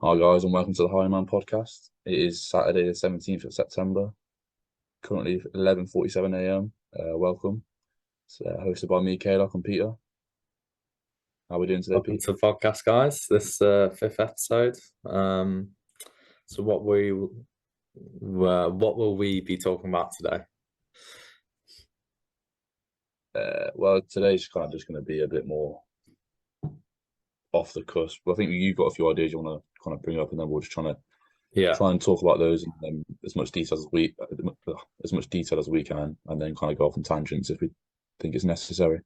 Hi guys, and welcome to the High Man podcast. It is Saturday, the 17th of September, currently 11:47 a.m. Welcome. It's hosted by me, Kayla, and Peter. How are we doing today, Welcome Pete? to the podcast, guys. This fifth episode. So what will we be talking about today? Well, today's kind of just going to be a bit more off the cusp. I think you've got a few ideas you want to kind of bring up, and then we're just Yeah. try and talk about those in as much detail as we can, and then kind of go off on tangents if we think it's necessary.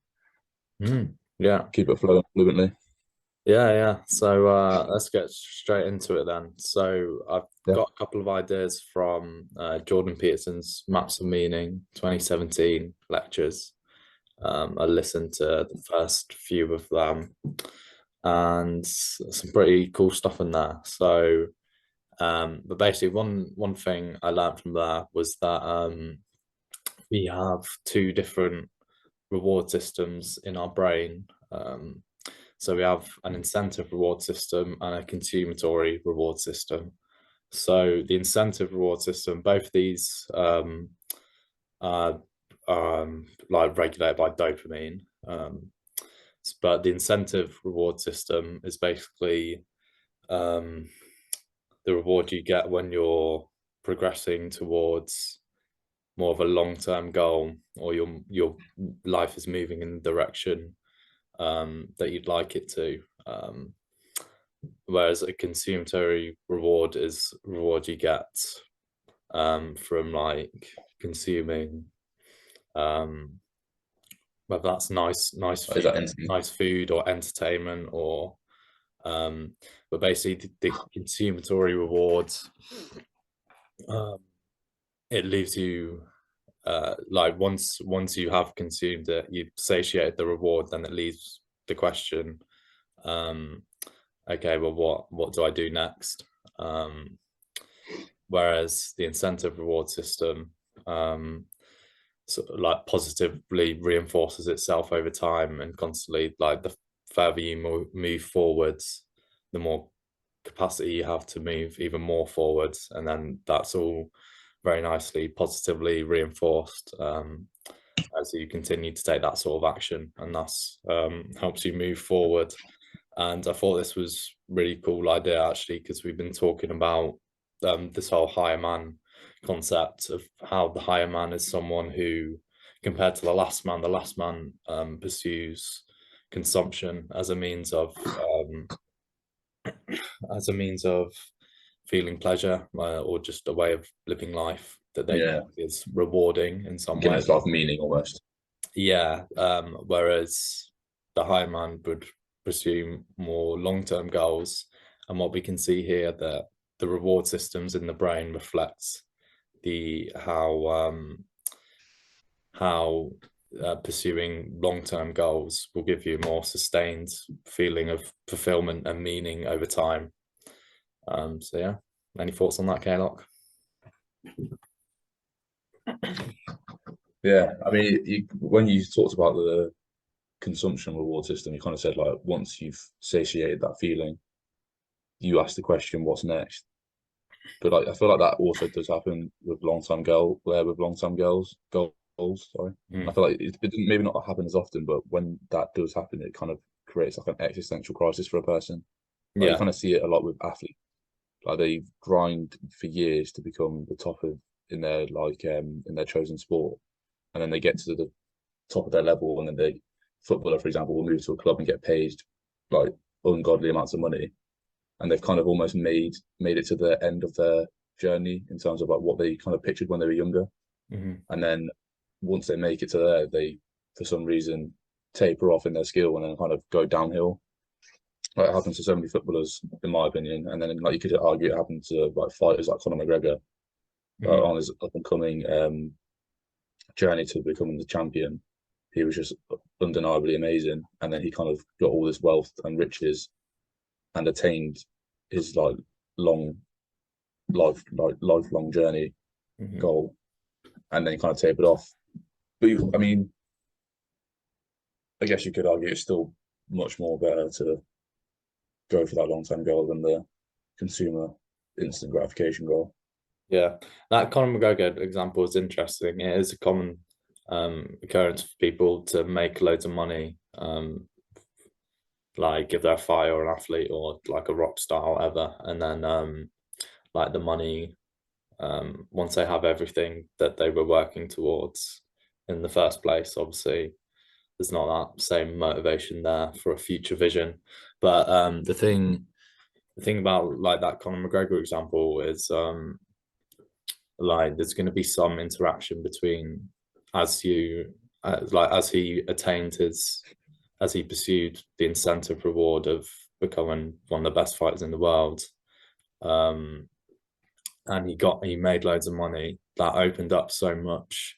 Yeah. Keep it flowing fluently. Yeah. So let's get straight into it then. So I've Yeah. got a couple of ideas from Jordan Peterson's Maps of Meaning 2017 lectures. I listened to the first few of them and some pretty cool stuff in there. So but basically one thing I learned from there was that we have two different reward systems in our brain. So we have an incentive reward system and a consummatory reward system. So the incentive reward system, both these are like regulated by dopamine. But the incentive reward system is basically um, the reward you get when you're progressing towards more of a long-term goal, or your life is moving in the direction that you'd like it to. Whereas a consummatory reward is reward you get from like consuming, um, whether that's Is that anything? nice food or entertainment, or but basically the consummatory rewards, um, it leaves you like once you have consumed it, you've satiated the reward, then it leaves the question, um, okay, well, what do I do next? Whereas the incentive reward system, sort of like positively reinforces itself over time and constantly, like the further you move forwards, the more capacity you have to move even more forwards, and then that's all very nicely positively reinforced as you continue to take that sort of action, and that's helps you move forward. And I thought this was really cool idea actually, because we've been talking about this whole higher man concept of how the higher man is someone who, compared to the last man pursues consumption as a means of feeling pleasure, or just a way of living life that they Yeah. think is rewarding in some Giving way. its life meaning almost. Yeah, whereas the high man would pursue more long-term goals, and what we can see here, that the reward systems in the brain reflects the how pursuing long-term goals will give you a more sustained feeling of fulfillment and meaning over time. So yeah, any thoughts on that, Kaylock? Yeah, I mean, when you talked about the consumption reward system, you kind of said like once you've satiated that feeling, you ask the question, "What's next?" But like, I feel like that also does happen with long-term goals. Sorry, I Mm. feel like it didn't maybe not happen as often, but when that does happen, it kind of creates like an existential crisis for a person. Like you Yeah. kind of see it a lot with athletes. Like they grind for years to become the top of in their chosen sport, and then they get to the top of their level, and then the footballer, for example, will move to a club and get paid like ungodly amounts of money, and they've kind of almost made it to the end of their journey in terms of like what they kind of pictured when they were younger, Mhm. and then once they make it to there, they for some reason taper off in their skill and then kind of go downhill. Like it happens to so many footballers, in my opinion, and then like you could argue it happened to like fighters like Conor McGregor Mhm. on his up and coming journey to becoming the champion. He was just undeniably amazing, and then he kind of got all this wealth and riches and attained his long lifelong journey Mhm. goal, and then he kind of tapered off. But I mean, I guess you could argue it's still much more better to go for that long term goal than the consumer instant gratification goal. Yeah, that Conor McGregor example is interesting. It is a common occurrence for people to make loads of money, like if they're a fighter or an athlete or like a rock star or whatever, and then like the money, once they have everything that they were working towards in the first place, obviously there's not that same motivation there for a future vision. But the thing about like that Conor McGregor example is like there's going to be some interaction between as you like as he attained his as he pursued the incentive reward of becoming one of the best fighters in the world, um and he made loads of money. That opened up so much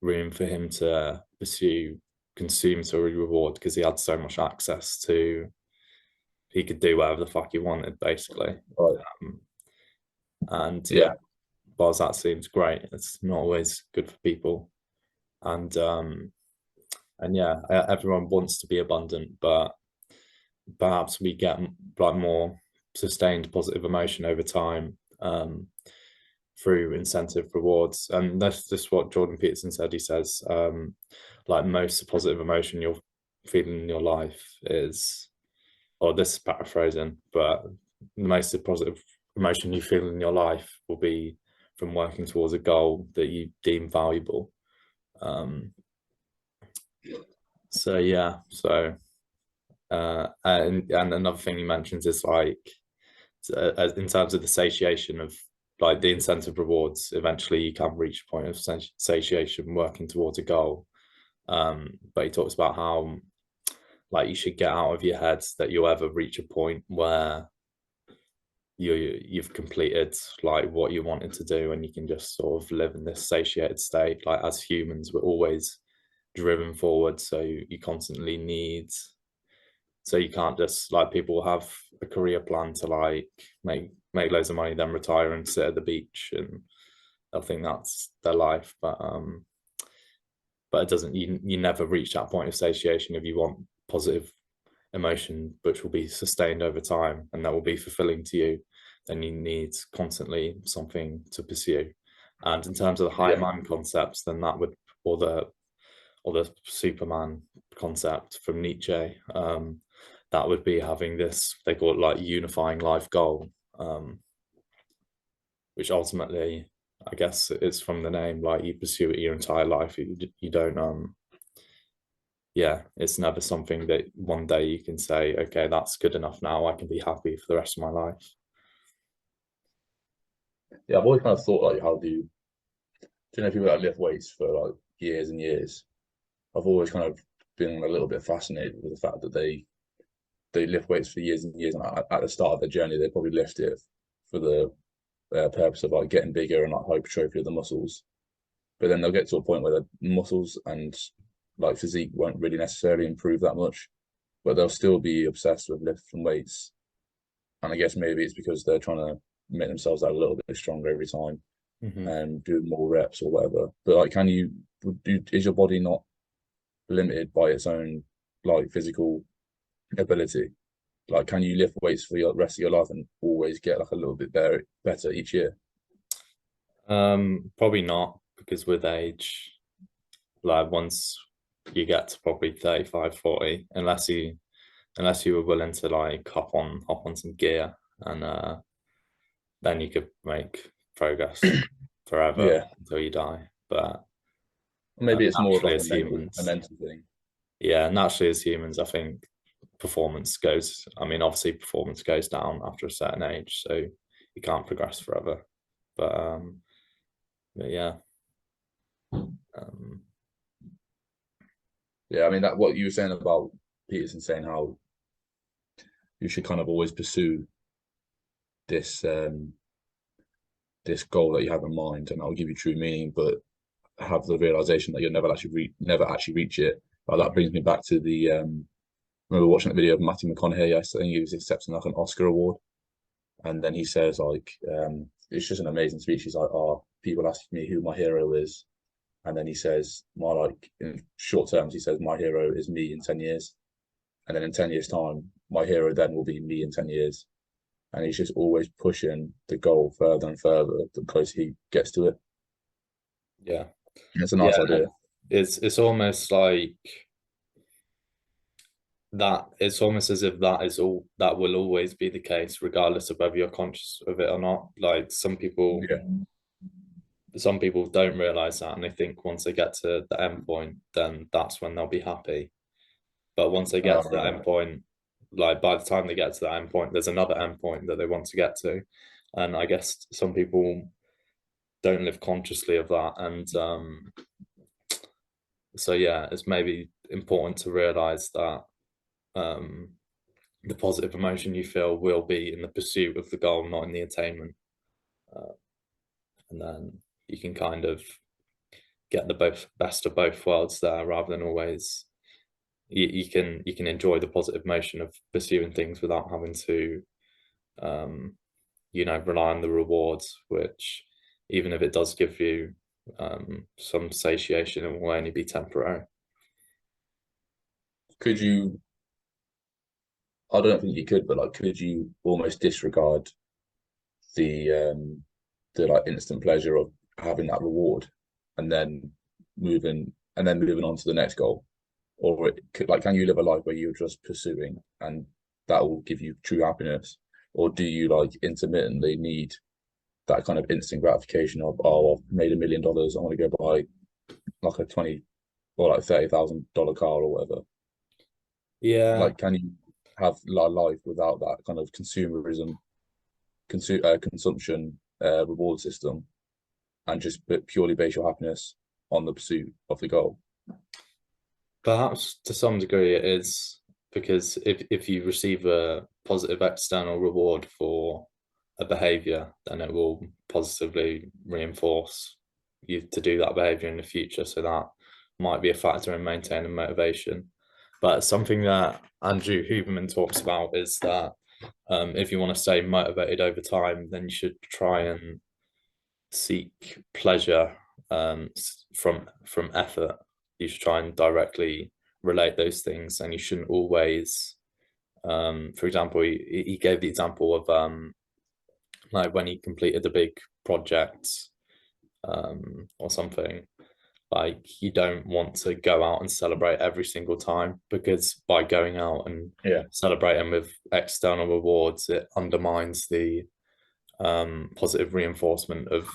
room for him to pursue consummatory reward because he had so much access to, he could do whatever the fuck he wanted basically. Right. And yeah, Yeah. whilst that seems great, it's not always good for people. And yeah, everyone wants to be abundant, but perhaps we get like more sustained positive emotion over time, through incentive rewards. And that's just what Jordan Peterson said. He says like most positive emotion you're feeling in your life is, or this is paraphrasing, but the most positive emotion you feel in your life will be from working towards a goal that you deem valuable. So yeah, so and another thing he mentions is like in terms of the satiation of like the incentive rewards, eventually you can reach a point of satiation working towards a goal. But he talks about how like you should get out of your head that you'll ever reach a point where you've completed like what you wanted to do, and you can just sort of live in this satiated state. Like as humans, we're always driven forward, so you constantly need, so you can't just like, people have a career plan to like make loads of money, then retire and sit at the beach, and I think that's their life. But it doesn't, you never reach that point of satiation. If you want positive emotion which will be sustained over time and that will be fulfilling to you, then you need constantly something to pursue. And in terms of the high man concepts, then that would, or the Superman concept from Nietzsche, that would be having this, they call it like unifying life goal, which ultimately, I guess it's from the name, like you pursue it your entire life. You don't yeah, it's never something that one day you can say, okay, that's good enough now, I can be happy for the rest of my life. Yeah, I've always kind of thought like, how do you know people that lift weights for like years and years? I've always kind of been a little bit fascinated with the fact that they lift weights for years and years, and at the start of their journey, they probably lift it for the purpose of like getting bigger and like hypertrophy of the muscles. But then they'll get to a point where the muscles and like physique won't really necessarily improve that much, but they'll still be obsessed with lifting weights. And I guess maybe it's because they're trying to make themselves that a little bit stronger every time and do more reps or whatever. But like, is your body not limited by its own like physical ability? Like, can you lift weights for the rest of your life and always get like a little bit better each year? Probably not, because with age, like once you get to probably 35, 40, unless you were willing to like hop on some gear, and then you could make progress forever Yeah, until you die. But maybe it's more of naturally like as a humans, mental thing. yeah, naturally as humans, I think performance goes, I mean, obviously performance goes down after a certain age, so you can't progress forever. But yeah. Um, Yeah, I mean that what you were saying about Peterson saying how you should kind of always pursue this this goal that you have in mind, and that'll give you true meaning, but have the realization that you'll never actually reach it. But that brings me back to the remember watching that video of Matthew McConaughey yesterday. He was accepting like an Oscar award, and then he says like it's just an amazing speech. He's like, oh, people ask me who my hero is, and then he says, my like in short terms, he says my hero is me in 10 years, and then in 10 years time, my hero then will be me in 10 years. and he's just always pushing the goal further and further the closer he gets to it. Yeah. It's a Yeah. nice idea. It's almost like that. It's almost as if that is all that will always be the case, regardless of whether you're conscious of it or not. Like Yeah. some people don't realize that, and they think once they get to the end point, then that's when they'll be happy. But once they get to that Right. end point, like by the time they get to that end point, there's another end point that they want to get to. And I guess some people don't live consciously of that. And so, yeah, it's maybe important to realize that um, the positive emotion you feel will be in the pursuit of the goal, not in the attainment. And then you can kind of get the best of both worlds there, rather than always you can enjoy the positive motion of pursuing things without having to rely on the rewards, which even if it does give you some satiation, it will only be temporary. Could you? I don't think you could, but like, could you almost disregard the the like instant pleasure of having that reward, and then moving on to the next goal? Or it could, like, can you live a life where you're just pursuing and that will give you true happiness? Or do you like intermittently need that kind of instant gratification of, oh, I've made $1 million, I want to go buy like a 20 or like $30,000 car or whatever? Yeah, Like, can you have a life without that kind of consumerism, consumption reward system, and just purely base your happiness on the pursuit of the goal? perhaps to some degree it is, because if you receive a positive external reward for a behavior, then it will positively reinforce you to do that behavior in the future. So that might be a factor in maintaining motivation. But something that Andrew Huberman talks about is that if you want to stay motivated over time, then you should try and seek pleasure from effort. You should try and directly relate those things, and you shouldn't always. For example, he gave the example of like when he completed a big project or something. Like you don't want to go out and celebrate every single time, because by going out and Yeah. celebrating with external rewards, it undermines the positive reinforcement of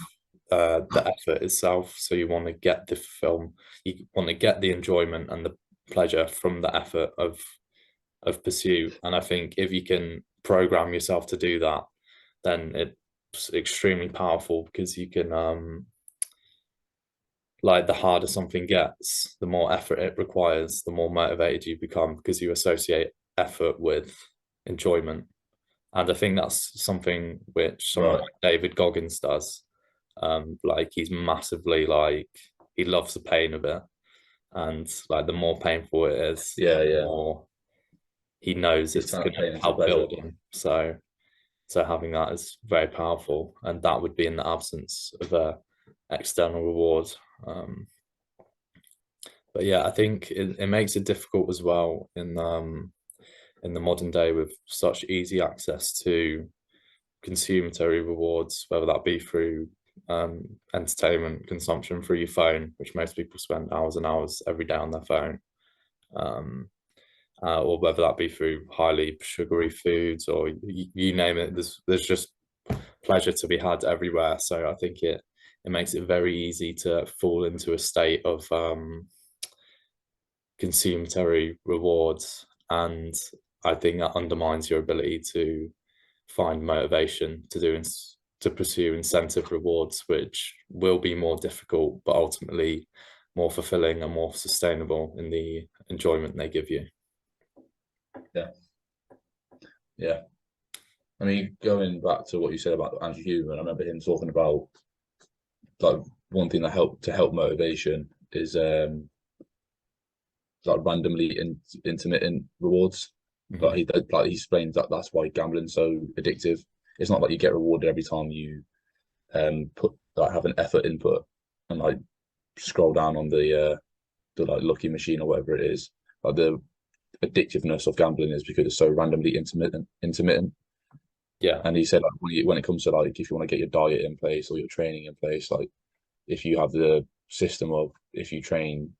the effort itself. So you want to get the film, you want to get the enjoyment and the pleasure from the effort of pursuit. And I think if you can program yourself to do that, then it's extremely powerful, because you can like the harder something gets, the more effort it requires, the more motivated you become, because you associate effort with enjoyment. And I think that's something which someone Right. like David Goggins does. Like he's massively like he loves the pain of it, and like the more painful it is, Yeah, the yeah. more he knows He's it's turned going to pain into help pleasure. build him. So having that is very powerful, and that would be in the absence of a external reward. Um, but yeah, I think it makes it difficult as well in the modern day with such easy access to consummatory rewards, whether that be through entertainment consumption through your phone, which most people spend hours and hours every day on their phone, um, or whether that be through highly sugary foods, or you name it. There's just pleasure to be had everywhere. So I think it makes it very easy to fall into a state of consummatory rewards, and I think that undermines your ability to find motivation to pursue incentive rewards, which will be more difficult, but ultimately more fulfilling and more sustainable in the enjoyment they give you. Yeah. Yeah. I mean, going back to what you said about Andrew Huberman, I remember him talking about like one thing that help motivation is like randomly intermittent rewards. Mm-hmm. He explains that that's why gambling's so addictive. It's not like you get rewarded every time you put like have an effort input and like scroll down on the like lucky machine or whatever it is. Like the addictiveness of gambling is because it's so randomly intermittent. Yeah. And he said like when it comes to like if you want to get your diet in place or your training in place, like if you have the system of if you train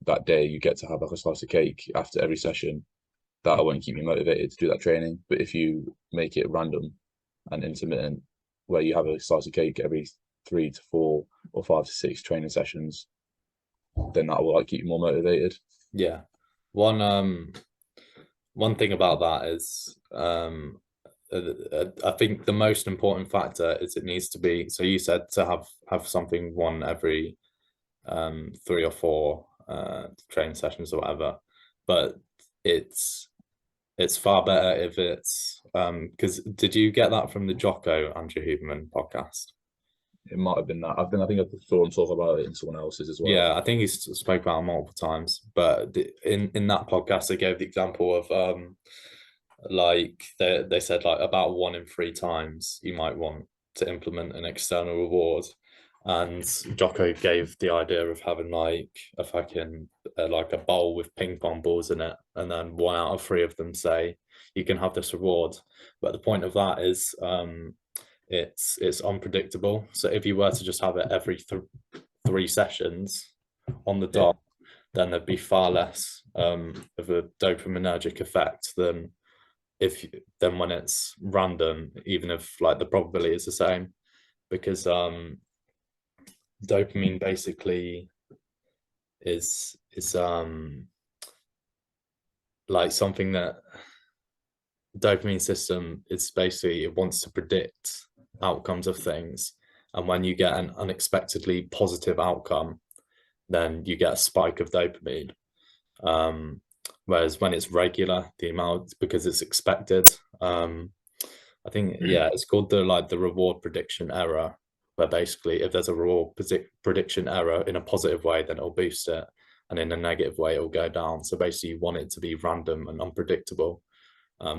that day, you get to have like a slice of cake after every session. That won't keep you motivated to do that training. But if you make it random and intermittent, where you have a slice of cake every 3 to 4 or 5 to 6 training sessions, then that will like keep you more motivated. Yeah. One one thing about that is I think the most important factor is it needs to be, so you said to have something one every 3 or 4 training sessions or whatever, but it's it's far better if it's because did you get that from the Jocko Andrew Huberman podcast? It might have been that. I think I saw him talk about it in someone else's as well. Yeah, I think he's spoke about it multiple times, but in that podcast they gave the example of like they said like about 1 in 3 times you might want to implement an external reward, and Jocko gave the idea of having like a fucking like a bowl with ping pong balls in it, and then 1 out of 3 of them say you can have this reward. But the point of that is it's unpredictable. So if you were to just have it every 3 sessions on the Yeah, dot, then there'd be far less of a dopaminergic effect than if then when it's random, even if like the probability is the same, because dopamine basically is like something that dopamine system is basically it wants to predict outcomes of things, and when you get an unexpectedly positive outcome, then you get a spike of dopamine. Whereas when it's regular, the amount because it's expected. I think yeah, it's called the reward prediction error, where basically if there's a reward prediction error in a positive way, then it'll boost it, and in a negative way, it'll go down. So basically, you want it to be random and unpredictable,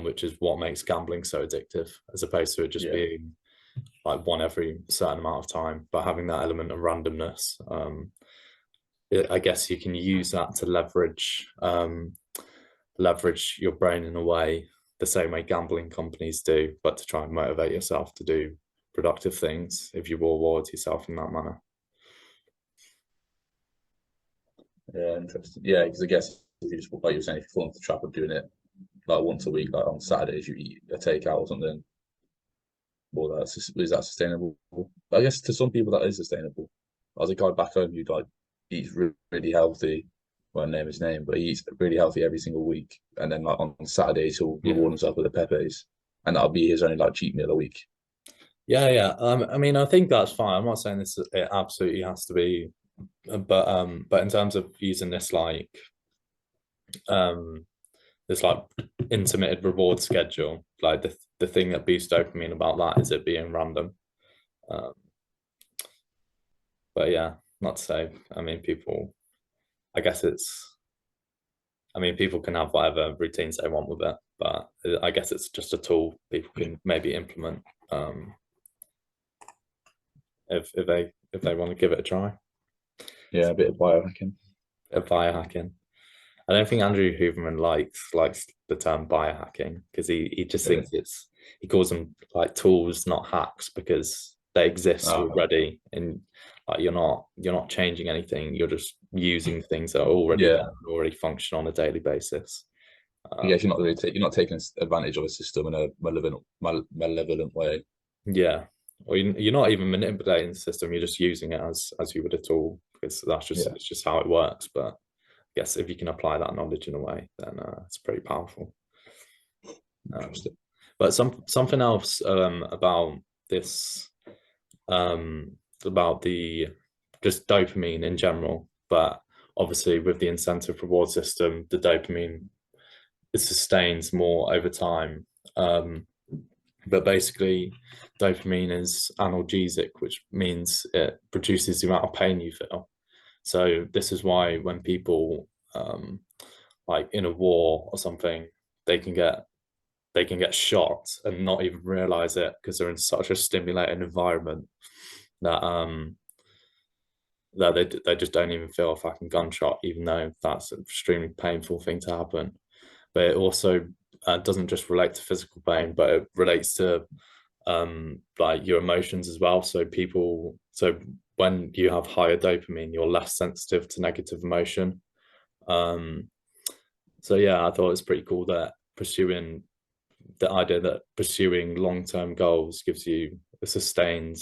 which is what makes gambling so addictive, as opposed to it just yeah, being like one every certain amount of time. But having that element of randomness, I guess you can use that to leverage your brain in a way the same way gambling companies do, but to try and motivate yourself to do productive things if you reward yourself in that manner. yeah. Interesting. Yeah, because I guess if you just like you were saying, if you fall into the trap of doing it like once a week, like on Saturdays, you eat a takeout or something. Well, is that sustainable? I guess to some people that is sustainable. I was a guy back home who like eats really healthy. I won't name his name, but he eats really healthy every single week. And then like on Saturdays he'll Yeah. reward himself with the Pepes, and that'll be his only like cheat meal a week. Yeah, yeah. I mean, I think that's fine. I'm not saying this it absolutely has to be, but in terms of using um this like intermittent reward schedule, like the thing that boosts dopamine about that is it being random. Um, but yeah, not to say. I mean, people. I guess it's. I mean, people can have whatever routines they want with it, but I guess it's just a tool people can maybe implement if they want to give it a try. Yeah, a bit of biohacking. Biohacking. I don't think Andrew Huberman likes the term biohacking because he just Really? thinks he calls them like tools, not hacks, because they exist Ah, already, and like you're not changing anything. You're just using things that are already there yeah. and already function on a daily basis. I Um, guess you're not taking advantage of a system in a malevolent way. yeah, or you're not even manipulating the system. You're just using it as you would a tool because that's just Yeah. it's just how it works. But I guess if you can apply that knowledge in a way, then it's pretty powerful. Um, Interesting. but something else about this about the just dopamine in general, but obviously with the incentive reward system, the dopamine it sustains more over time. But basically, dopamine is analgesic, which means it produces the amount of pain you feel. So this is why when people like in a war or something, they can get they can get shot and not even realize it because they're in such a stimulating environment that that they just don't even feel a fucking gunshot, even though that's an extremely painful thing to happen. But it also doesn't just relate to physical pain, but it relates to like your emotions as well. So when you have higher dopamine, you're less sensitive to negative emotion. Um, so yeah, I thought it's pretty cool that pursuing the idea that pursuing long-term goals gives you a sustained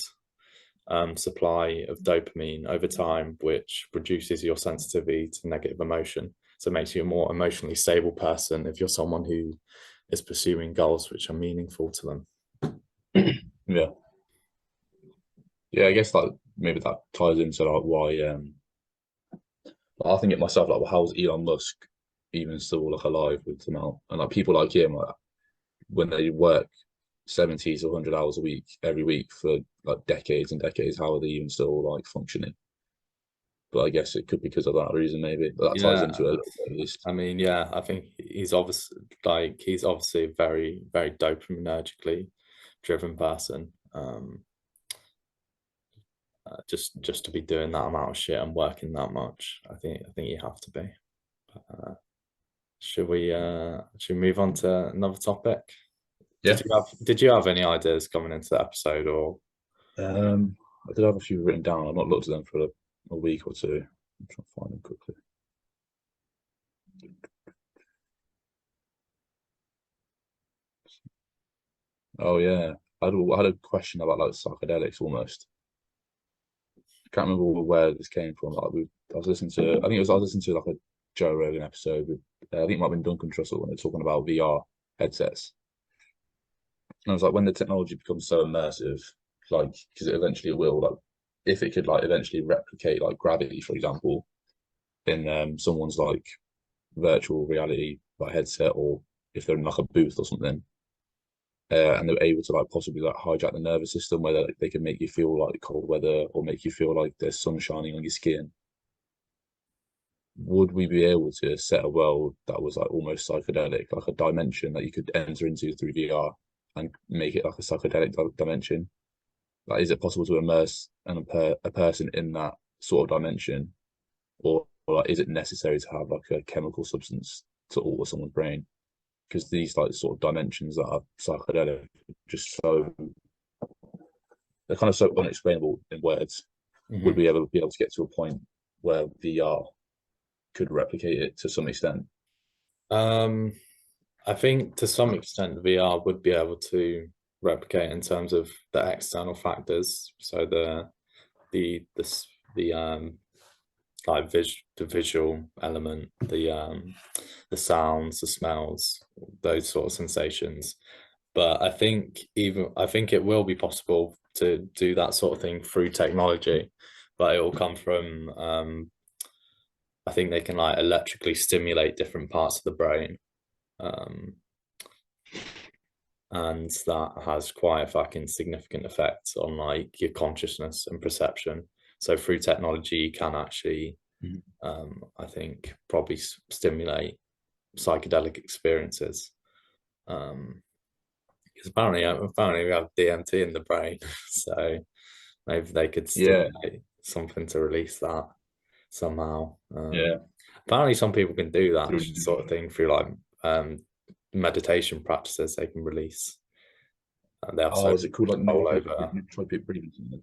supply of dopamine over time, which reduces your sensitivity to negative emotion. So it makes you a more emotionally stable person if you're someone who is pursuing goals which are meaningful to them. Yeah. Yeah, I guess like maybe that ties into like why I think it myself, like, well, how's Elon Musk even still like alive with the amount, and like people like him, like when they work 70 to 100 hours a week every week for like decades and decades, how are they even still like functioning? But I guess it could be because of that reason, maybe. But that ties Yeah, into it a little bit at least. I mean, yeah, I think he's obviously a very, very dopaminergically driven person. Just to be doing that amount of shit and working that much, I think you have to be. Uh, should we move on to another topic? Yeah. Did you have any ideas coming into the episode or I did have a few written down. I've not looked at them for a week or two. I'm trying to find them quickly. Oh yeah, I had a question about like psychedelics almost. I can't remember where this came from. Like I was listening to, I was listening to like a Joe Rogan episode with, I think it might have been Duncan Trussell when they're talking about VR headsets. And I was like, when the technology becomes so immersive, like, because it eventually will, like, if it could like eventually replicate like gravity, for example, in someone's like virtual reality like headset, or if they're in like a booth or something, and they're able to like possibly like hijack the nervous system, where they can make you feel like cold weather or make you feel like there's sun shining on your skin. Would we be able to set a world that was like almost psychedelic, like a dimension that you could enter into through VR and make it like a psychedelic dimension? Like, is it possible to immerse a person in that sort of dimension, or like, is it necessary to have like a chemical substance to alter someone's brain? Because these like sort of dimensions that are psychedelic are just so, they're kind of so unexplainable in words. Would Mhm. we ever be able to get to a point where VR could replicate it to some extent? um I think to some extent VR would be able to replicate in terms of the external factors. So the the s- the like the visual element, the sounds, the smells, those sort of sensations. But I think it will be possible to do that sort of thing through technology, but it will come from I think they can like electrically stimulate different parts of the brain. Um, and that has quite a fucking significant effect on like your consciousness and perception. So through technology, you can actually, Mhm. I think, probably stimulate psychedelic experiences. Because apparently we have DMT in the brain, so maybe they could Yeah, stimulate something to release that somehow. yeah. Apparently, some people can do that Through, sort of thing through like meditation practices. They can release. They have so oh, is it much called like control over. nootropic breathing? Something?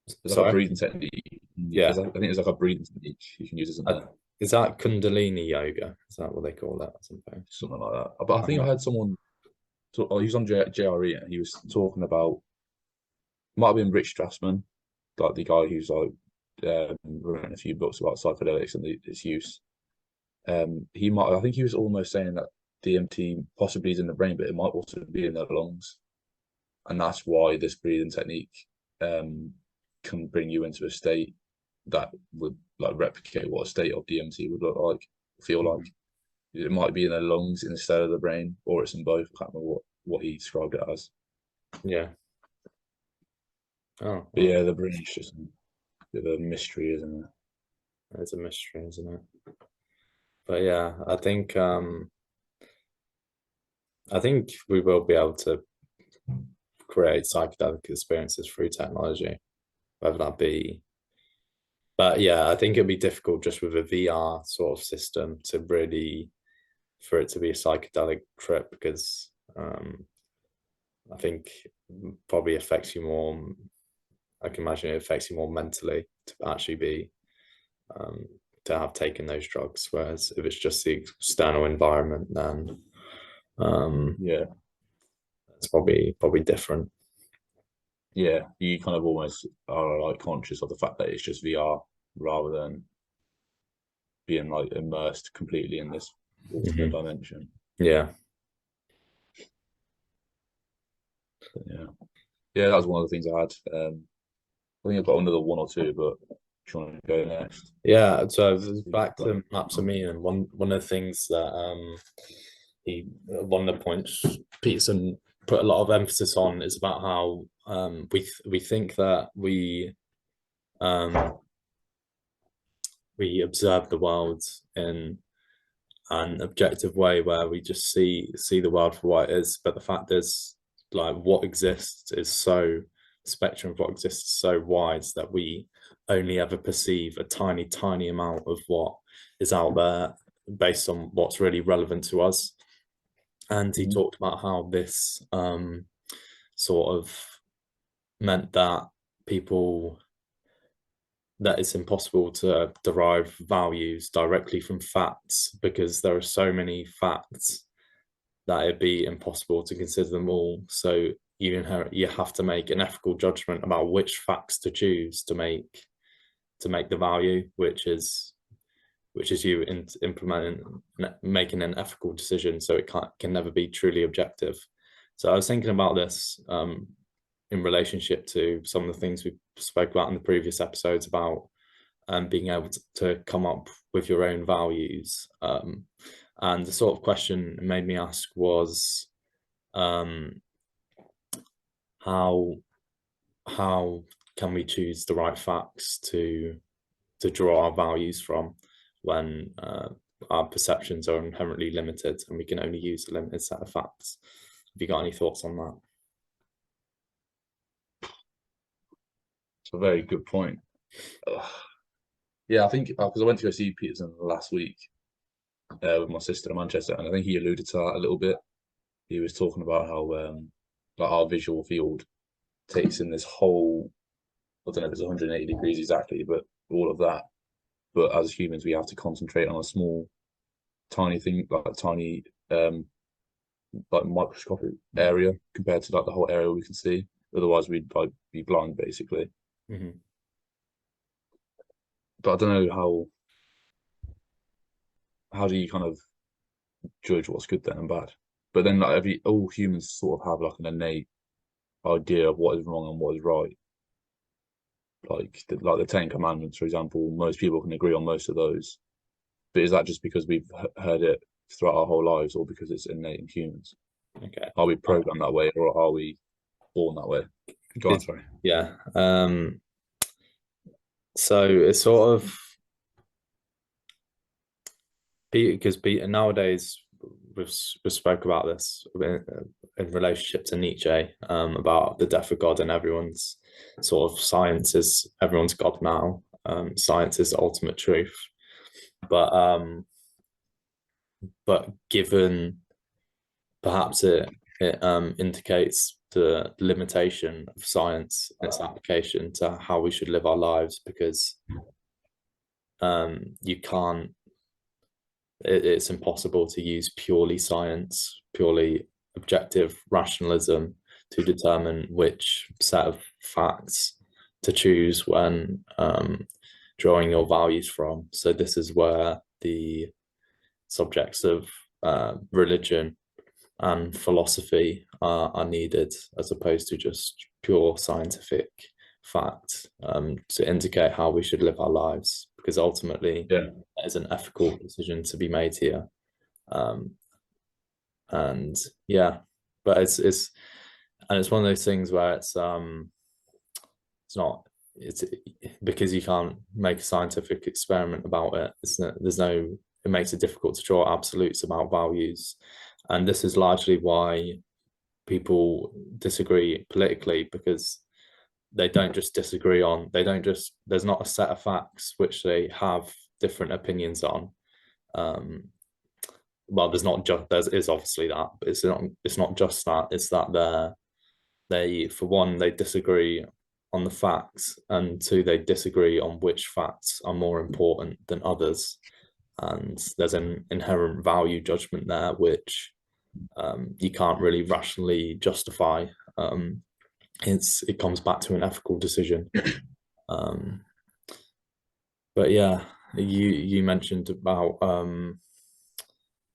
It's like a Sorry, breathing technique. yeah. I think it's like a breathing technique you can use, isn't Uh, there? is that Kundalini yoga? Is that what they call that or something? Something like that. But I I'm think I not. heard someone talk, oh, he was on JRE and he was talking about, might have been Rich Strassman, like the guy who's like written a few books about psychedelics and its use. I think he was almost saying that DMT possibly is in the brain, but it might also be in the lungs, and that's why this breathing technique um, can bring you into a state that would like replicate what a state of DMT would look like, feel like. Mhm. It might be in the lungs instead of the brain, or it's in both. I can't remember what he described it as. Yeah. Oh, But well, yeah, the brain is just a bit of a mystery, isn't it? it's a mystery, isn't it? But yeah, I think we will be able to create psychedelic experiences through technology, whether that be. But yeah, I think it'd be difficult just with a VR sort of system to really for it to be a psychedelic trip, because I think probably affects you more. I can imagine it affects you more mentally to actually be to have taken those drugs. Whereas if it's just the external environment, then Yeah, it's probably different. yeah. You kind of almost are like conscious of the fact that it's just VR rather than being like immersed completely in this alternate Mhm. dimension. Yeah. But yeah, yeah. That was one of the things I had. I think I've got another one or two, but do you want to go next? Yeah, so back Like, to maps of meaning. One of the things that one of the points Peterson put a lot of emphasis on is about how we think that um, we observe the world in an objective way where we just see the world for what it is, but the fact is, like, what exists is so the spectrum of what exists is so wide that we only ever perceive a tiny amount of what is out there based on what's really relevant to us. And he mhm. talked about how this sort of meant that people that it's impossible to derive values directly from facts, because there are so many facts that it'd be impossible to consider them all. So you have to make an ethical judgment about which facts to choose to make the value, which is you implementing making an ethical decision. So it can never be truly objective. So I was thinking about this in relationship to some of the things we spoke about in the previous episodes about being able to come up with your own values. And the sort of question it made me ask was um, how how can we choose the right facts to draw our values from when our perceptions are inherently limited and we can only use a limited set of facts? Have you got any thoughts on that? It's a very good point. Ugh. Yeah, I think because I went to go see Peterson last week with my sister in Manchester, and I think he alluded to that a little bit. He was talking about how like our visual field takes in this whole, I don't know if it's 180 degrees exactly, but all of that. But as humans, we have to concentrate on a small, tiny thing, like a tiny, like microscopic area compared to like the whole area we can see. Otherwise, we'd like be blind basically. Mm-hmm. But I don't know how do you kind of judge what's good then and bad? But then like all humans sort of have like an innate idea of what is wrong and what is right. Like the Ten Commandments, for example, most people can agree on most of those. But is that just because we've heard it throughout our whole lives, or because it's innate in humans? Okay. Are we programmed that way, or are we born that way? Go on, This, sorry. yeah. So it's sort of because nowadays we spoke about this in relationship to Nietzsche about the death of God, and everyone's sort of science is everyone's God now. Science is the ultimate truth, but given perhaps it indicates the limitation of science and its application to how we should live our lives, because you can't it's impossible to use purely science, purely objective rationalism to determine which set of facts to choose when drawing your values from. So this is where the subjects of religion and philosophy are needed, as opposed to just pure scientific fact to indicate how we should live our lives, because ultimately Yeah, there's an ethical decision to be made here. Um, and yeah, but it's one of those things where it's not it's because you can't make a scientific experiment about it. There's no it makes it difficult to draw absolutes about values, and this is largely why people disagree politically, because they don't just there's not a set of facts which they have different opinions on. um well, there's not just there is obviously that, but it's not just that. It's that they for one they disagree on the facts, and two they disagree on which facts are more important than others, and there's an inherent value judgment there which you can't really rationally justify. It comes back to an ethical decision. Um, but yeah, you mentioned about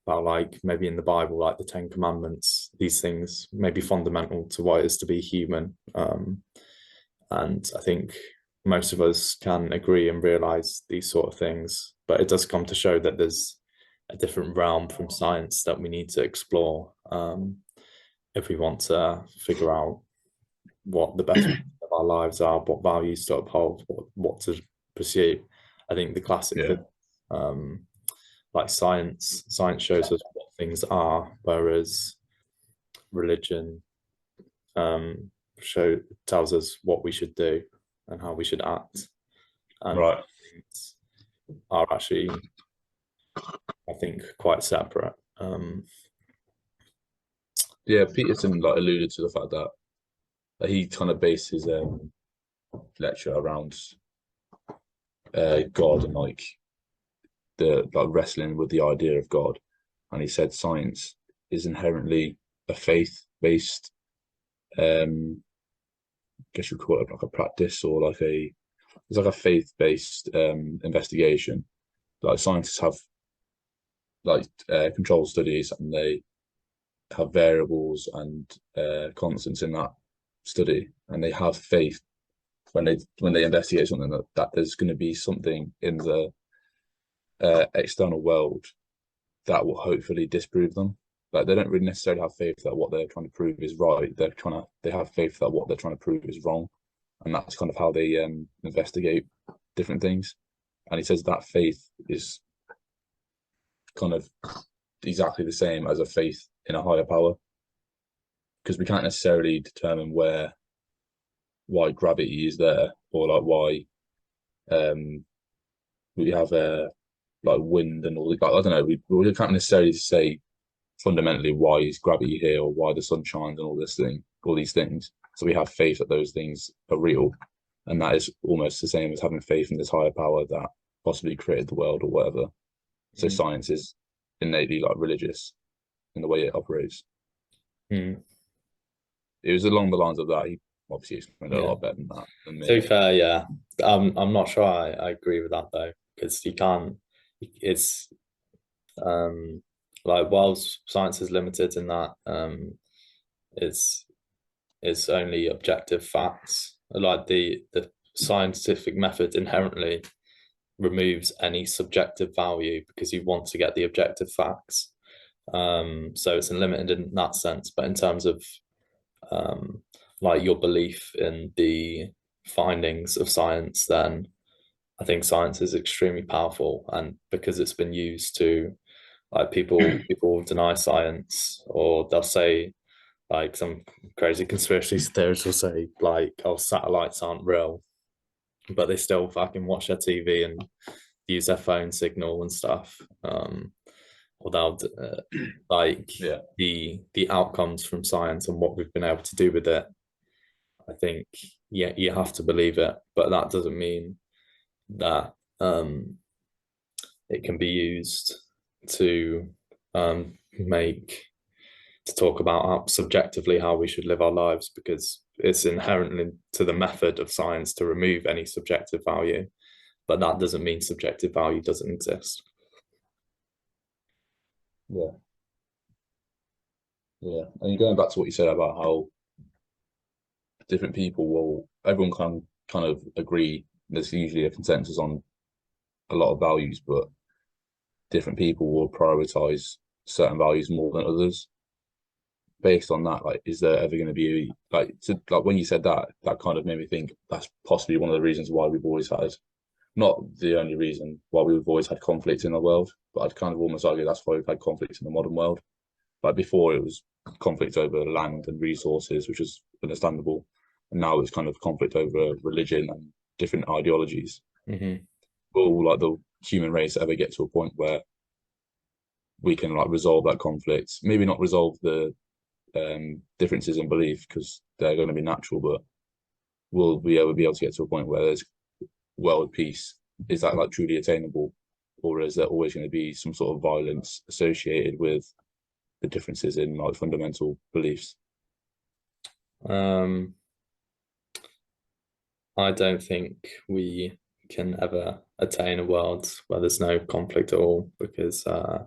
like maybe in the Bible, like the Ten Commandments, these things may be fundamental to what it is to be human. And I think most of us can agree and realize these sort of things, but it does come to show that there's a different realm from science that we need to explore if we want to figure out what the best of our lives are, what values to uphold, what to pursue. I think the classic thing, like science shows us what things are, whereas religion tells us what we should do and how we should act. And Right. things are actually, I think, quite separate. Yeah, Peterson like alluded to the fact that he kind of based his lecture around God and like the like wrestling with the idea of God, and he said science is inherently a faith-based, I guess you call it like a practice or like it's like a faith-based investigation. Like scientists have like control studies, and they have variables and constants in that study, and they have faith when they investigate something that there's going to be something in the external world that will hopefully disprove them. Like they don't really necessarily have faith that what they're trying to prove is right. They have faith that what they're trying to prove is wrong, and that's kind of how they investigate different things. And he says that faith is kind of exactly the same as a faith in a higher power, because we can't necessarily determine why gravity is there, or like why we have like wind and all the, like, I don't know, we can't necessarily say fundamentally why is gravity here or why the sun shines and all these things. So we have faith that those things are real, and that is almost the same as having faith in this higher power that possibly created the world or whatever. So science is innately like religious in the way it operates. It was along the lines of that. He obviously explained it a lot better than that than me. To be fair, yeah, I'm not sure I agree with that though, because you can't. It's like whilst science is limited in that it's only objective facts. Like the scientific method inherently removes any subjective value because you want to get the objective facts. So it's limited in that sense, but in terms of like your belief in the findings of science, then I think science is extremely powerful, and because it's been used to, like, people deny science, or they'll say, like, some crazy conspiracy theorists will say like, oh, satellites aren't real, but they still fucking watch their TV and use their phone signal and stuff. Without the outcomes from science and what we've been able to do with it, I think, yeah, you have to believe it, but that doesn't mean that it can be used to talk about subjectively how we should live our lives, because it's inherently to the method of science to remove any subjective value, but that doesn't mean subjective value doesn't exist. Yeah. And going back to what you said about how different people everyone can kind of agree, there's usually a consensus on a lot of values, but different people will prioritize certain values more than others. Based on that, like, is there ever going to be like when you said that kind of made me think that's possibly one of the reasons why we've always had, not the only reason why we've always had conflict in the world, but I'd kind of almost argue that's why we've had conflict in the modern world. Like before, it was conflict over land and resources, which is understandable, and now it's kind of conflict over religion and different ideologies. Will like the human race ever get to a point where we can like resolve that conflict. Maybe not resolve the differences in belief because they're going to be natural, but will we ever be able to get to a point where there's world peace? Is that like truly attainable, or is there always going to be some sort of violence associated with the differences in like fundamental beliefs? Um, I don't think we can ever attain a world where there's no conflict at all, because I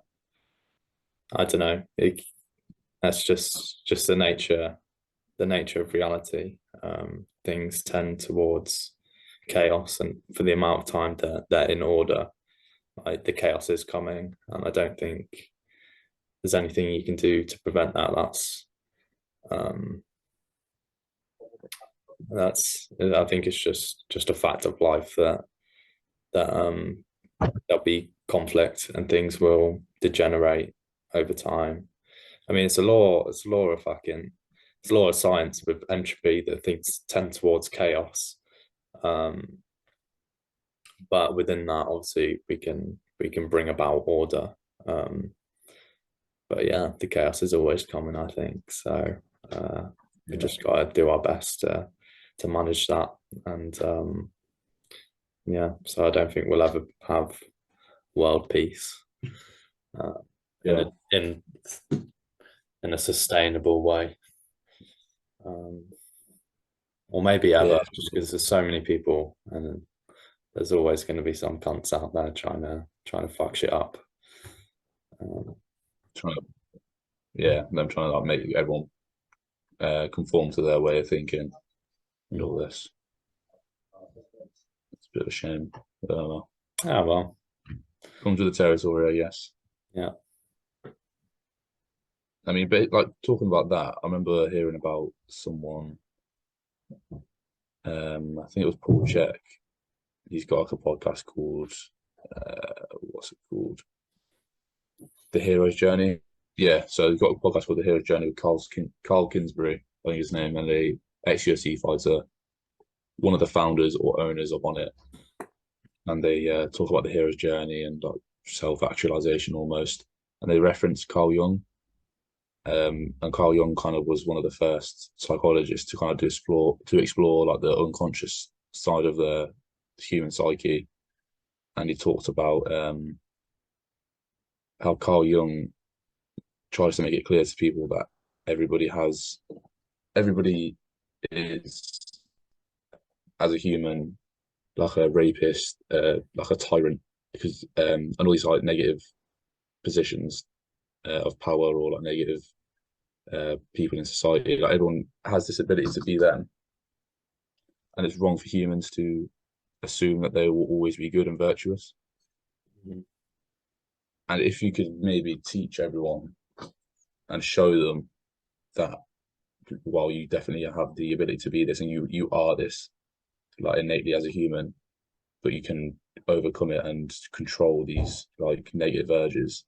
don't know, that's just the nature of reality. Things tend towards chaos, and for the amount of time that they're in order, like the chaos is coming, and I don't think there's anything you can do to prevent that. Um, that's I think it's just a fact of life that there'll be conflict and things will degenerate over time. I mean, it's a law of fucking, it's a law of science with entropy that things tend towards chaos. Um, but within that, obviously, we can bring about order. Um, but yeah, the chaos is always coming, I think. So we Yeah, just got to do our best to manage that. And yeah, so I don't think we'll ever have world peace uh, in yeah, a sustainable way. Um, or maybe yeah. ever, just because there's so many people, and there's always going to be some cunts out there trying to fuck shit up. Um, Trying to, yeah, them trying to like make everyone conform to their way of thinking and all this. It's a bit of a shame. But, ah, well, comes with the territory, I guess. yeah. I mean, but like talking about that, I remember hearing about someone. I think it was Paul Check. He's got like a podcast called what's it called? The Hero's Journey. Yeah, so he's got a podcast called The Hero's Journey with Carl Kingsbury, I think his name, and a ex-UFC fighter, one of the founders or owners of on it. And they talk about the hero's journey and like self-actualization almost. And they reference Carl Jung. And Carl Jung kind of was one of the first psychologists to kind of explore like the unconscious side of the human psyche. And he talked about how Carl Jung tries to make it clear to people that everybody is as a human like a rapist, like a tyrant, because and all these like negative positions of power or like negative people in society. Like everyone has this ability to be them, and it's wrong for humans to assume that they will always be good and virtuous. Mhm. And if you could maybe teach everyone and show them that while you definitely have the ability to be this and you are this like innately as a human, but you can overcome it and control these like negative urges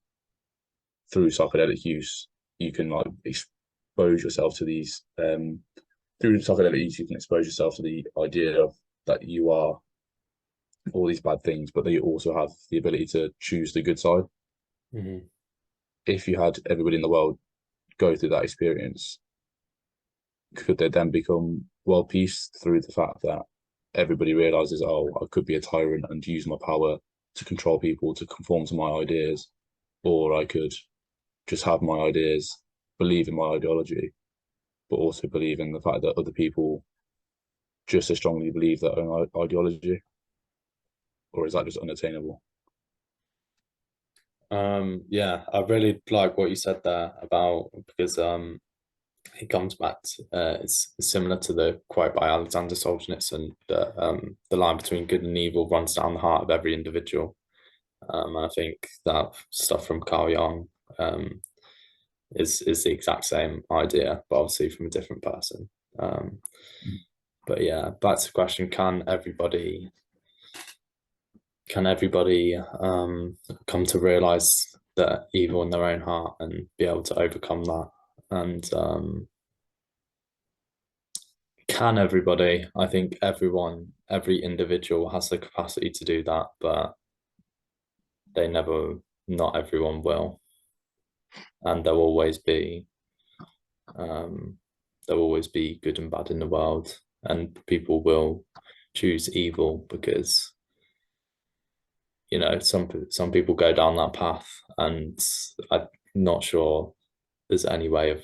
through psychedelic use, you can like expose yourself to these through psychedelic use you can expose yourself to the idea of that you are all these bad things, but that you also have the ability to choose the good side. Mhm. If you had everybody in the world go through that experience, could they then become world peace through the fact that everybody realizes, oh, I could be a tyrant and use my power to control people to conform to my ideas, or I could just have my ideas, believe in my ideology, but also believe in the fact that other people just as strongly believe their own ideology, or is that just unattainable? Yeah, I really like what you said there about, because it comes back to, it's similar to the quote by Alexander Solzhenitsyn that the line between good and evil runs down the heart of every individual. And I think that stuff from Carl Jung is the exact same idea, but obviously from a different person. Um, but yeah, back to the question: can everybody come to realize that evil in their own heart and be able to overcome that? And can everybody? I think every individual has the capacity to do that, but they never, not everyone will. and there'll always be good and bad in the world, and people will choose evil because some people go down that path, and I'm not sure there's any way of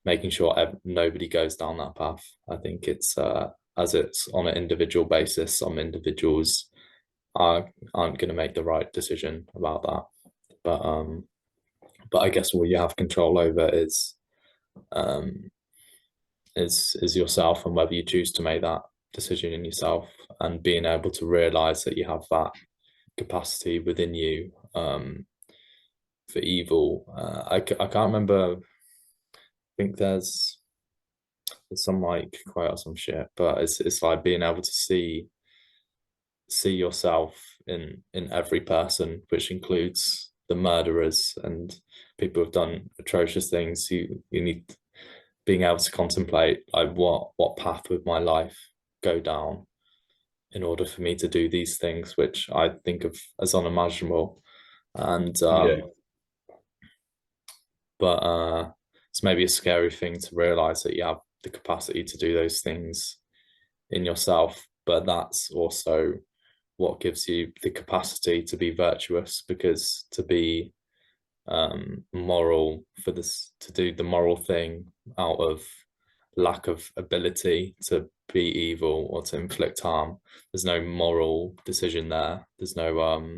making sure nobody goes down that path. I think it's as it's on an individual basis. Some individuals aren't going to make the right decision about that, but I guess what you have control over um, is yourself, and whether you choose to make that decision in yourself, and being able to realize that you have that capacity within you for evil. I can't remember. I think there's some like quite awesome shit, but it's like being able to see yourself in every person, which includes the murderers and people who've done atrocious things. You need being able to contemplate like what path would my life go down in order for me to do these things, which I think of as unimaginable. And Yeah, but it's maybe a scary thing to realize that you have the capacity to do those things in yourself, but that's also what gives you the capacity to be virtuous, because to be moral for this, to do the moral thing out of lack of ability to be evil or to inflict harm, there's no moral decision there. There's no there's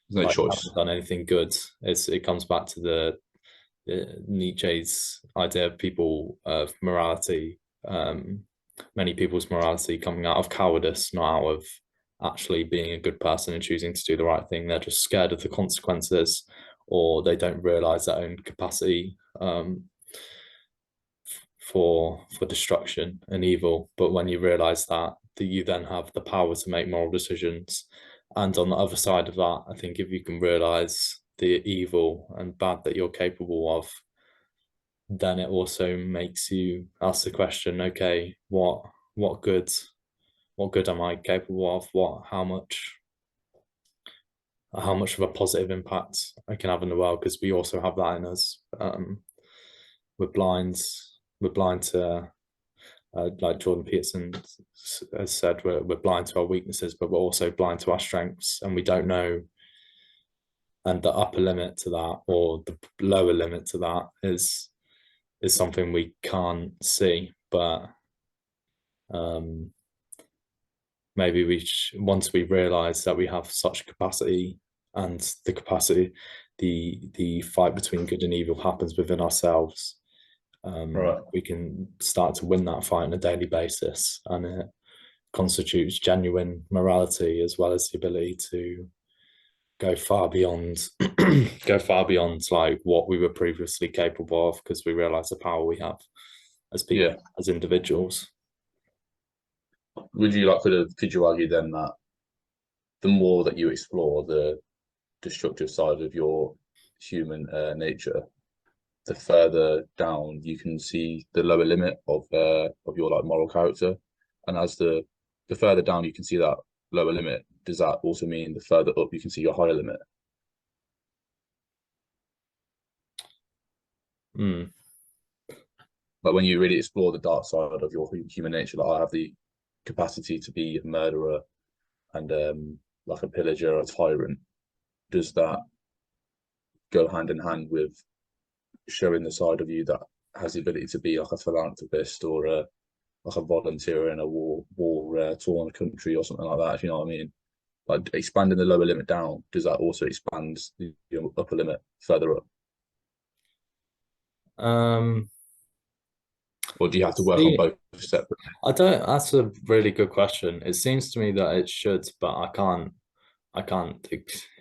no like, you choice. haven't done anything good. It comes back to the Nietzsche's idea of people of morality, many people's morality coming out of cowardice, not out of actually being a good person and choosing to do the right thing. They're just scared of the consequences, or they don't realize their own capacity for destruction and evil. But when you realize that you then have the power to make moral decisions. And on the other side of that, I think if you can realize the evil and bad that you're capable of, then it also makes you ask the question, okay, what good am I capable of? How much of a positive impact I can have in the world? Because we also have that in us. We're blind. We're blind to, like Jordan Peterson has said, we're blind to our weaknesses, but we're also blind to our strengths, and we don't know. And the upper limit to that, or the lower limit to that, is something we can't see. But maybe once we realize that we have such capacity, and the capacity, the fight between good and evil happens within ourselves, Right. we can start to win that fight on a daily basis, and it constitutes genuine morality, as well as the ability to go far beyond go far beyond like what we were previously capable of, because we realize the power we have as people, Yeah. as individuals. Would you like could you argue then that the more that you explore the destructive side of your human nature, the further down you can see the lower limit of your like moral character, and as the further down you can see that lower limit, does that also mean the further up you can see your higher limit? Mm. Like when you really explore the dark side of your human nature, like I have the capacity to be a murderer and like a pillager, a tyrant. Does that go hand in hand with showing the side of you that has the ability to be like a philanthropist or like a volunteer in a war torn country or something like that? If you know what I mean? Like expanding the lower limit down, does that also expand the upper limit further up, Um, or do you have to work on see, both separately? I don't. That's a really good question. It seems to me that it should, but I can't.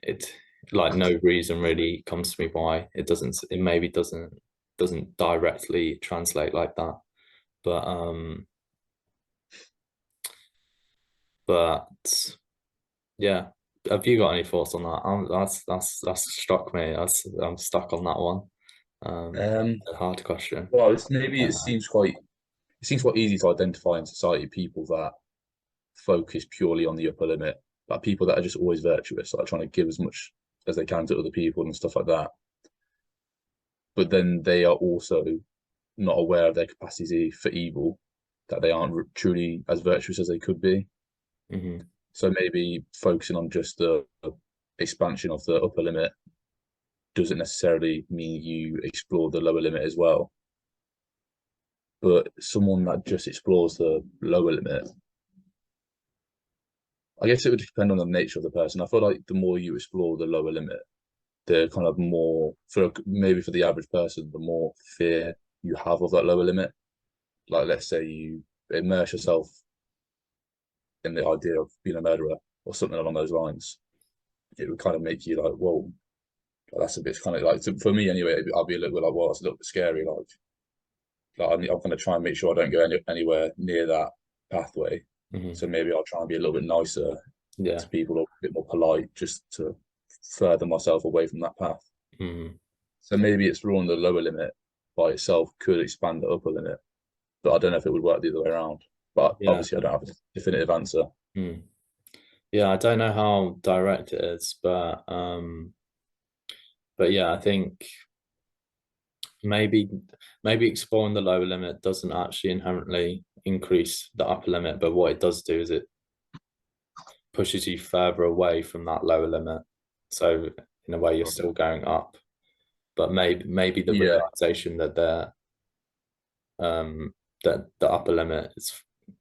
It like no reason really comes to me why it doesn't. It maybe doesn't directly translate like that. But but yeah. Have you got any thoughts on that? That's struck me. I'm stuck on that one. Um, A hard question. well, it's maybe Uh, it seems quite easy to identify in society people that focus purely on the upper limit, like people that are just always virtuous, like trying to give as much as they can to other people and stuff like that. but then they are also not aware of their capacity for evil, that they aren't truly as virtuous as they could be. Hmm. So maybe focusing on just the expansion of the upper limit doesn't necessarily mean you explore the lower limit as well. But someone that just explores the lower limit, I guess it would depend on the nature of the person. I feel like the more you explore the lower limit, the kind of more, for maybe for the average person, the more fear you have of that lower limit. Like, let's say you immerse yourself in the idea of being a murderer or something along those lines. It would kind of make you like, whoa, that's a bit kind of like, for me anyway, I'll be a little bit like, well, it's a little bit scary. I'm going to try and make sure I don't go anywhere near that pathway. Hmm. So maybe I'll try and be a little bit nicer Yeah. to people, or a bit more polite, just to further myself away from that path. Hmm. So maybe exploring the lower limit by itself could expand the upper limit, but I don't know if it would work the other way around. But Yeah. obviously, I don't have a definitive answer. Mm. Yeah, I don't know how direct it is, but yeah, I think maybe maybe exploring the lower limit doesn't actually inherently increase the upper limit, but what it does do is it pushes you further away from that lower limit. So in a way, you're Okay. still going up, but maybe the Yeah, realization that that the upper limit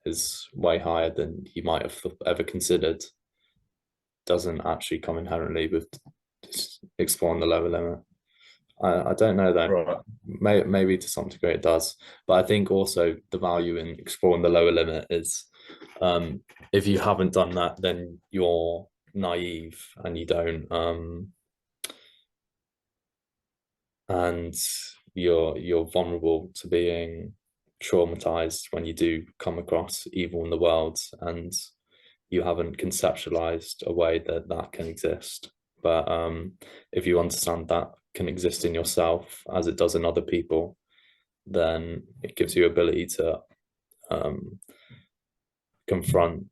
is way higher than you might have ever considered doesn't actually come inherently with just exploring the lower limit. I don't know though. right. Maybe to some degree it does, but I think also the value in exploring the lower limit is if you haven't done that, then you're naive and you don't and you're vulnerable to being traumatized when you do come across evil in the world and you haven't conceptualized a way that that can exist. But if you understand that can exist in yourself as it does in other people, then it gives you ability to um, confront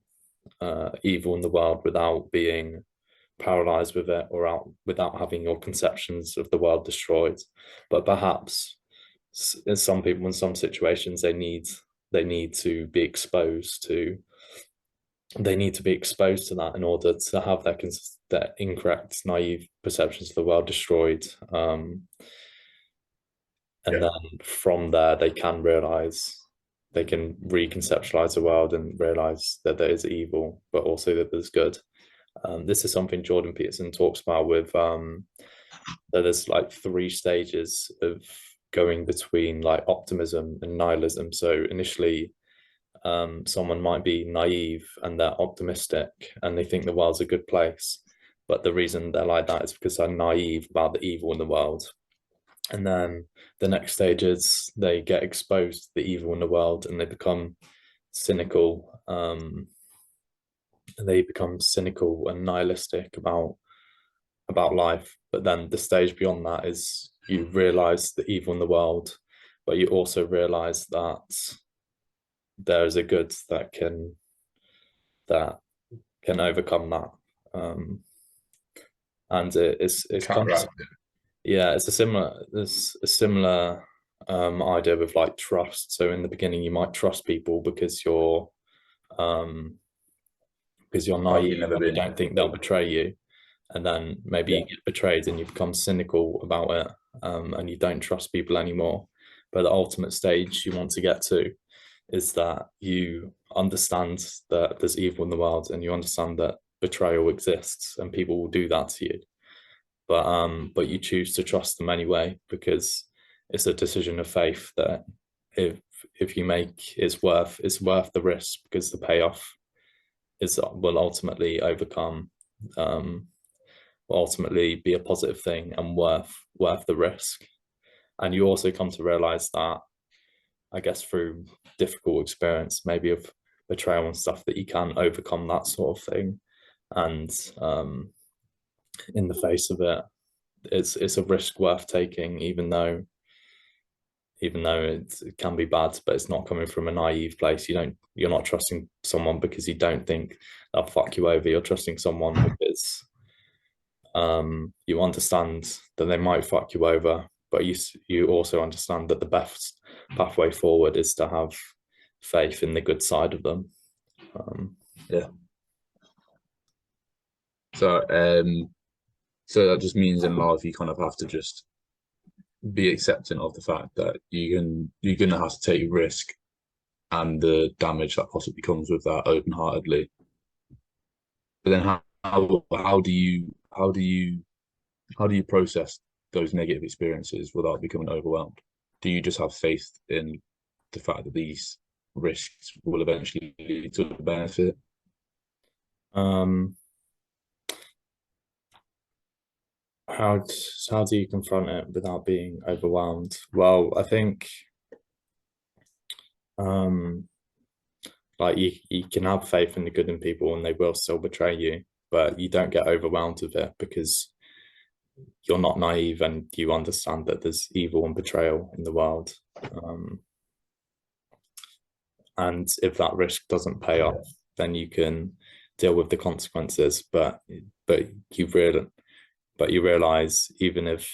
evil in the world without being paralyzed with it or without having your conceptions of the world destroyed. But perhaps some people in some situations they need to be exposed to that in order to have their incorrect, naive perceptions of the world destroyed. And Yeah, then from there, they can reconceptualize the world and realize that there is evil, but also that there's good. This is something Jordan Peterson talks about with that there's like three stages of going between like optimism and nihilism. So initially, someone might be naive and they're optimistic and they think the world's a good place. But the reason they're like that is because they're naive about the evil in the world. And then the next stage is they get exposed to the evil in the world and they become cynical. And they become cynical and nihilistic about life. But then the stage beyond that is you realize the evil in the world, but you also realize that there is a good that can overcome that. And it's kind of, counteract it. yeah, there's a similar idea with like trust. So in the beginning you might trust people um because you're Like you've naive never and you been. don't think they'll betray you. And then maybe Yeah, you get betrayed and you become cynical about it, and you don't trust people anymore. But the ultimate stage you want to get to is that you understand that there's evil in the world and you understand that betrayal exists and people will do that to you. But you choose to trust them anyway because it's a decision of faith that if if you make it's worth the risk because the payoff is will ultimately overcome will ultimately be a positive thing and worth the risk. And you also come to realize that, I guess, through difficult experience, maybe of betrayal and stuff, that you can overcome that sort of thing. And in the face of it, it's a risk worth taking, even though it can be bad, but it's not coming from a naive place. You're not trusting someone because you don't think they'll fuck you over. You're trusting someone because you understand that they might fuck you over, but you also understand that the best pathway forward is to have faith in the good side of them. Yeah. So so that just means in life you kind of have to just be accepting of the fact that you're gonna have to take risk and the damage that possibly comes with that open-heartedly. But then how do you process those negative experiences without becoming overwhelmed? Do you just have faith in the fact that these risks will eventually lead to a benefit? Um, how how do you confront it without being overwhelmed? Well, I think um, like you can have faith in the good in people and they will still betray you, but you don't get overwhelmed with it because you're not naive and you understand that there's evil and betrayal in the world. Um, and if that risk doesn't pay off, then you can deal with the consequences. But you realize even if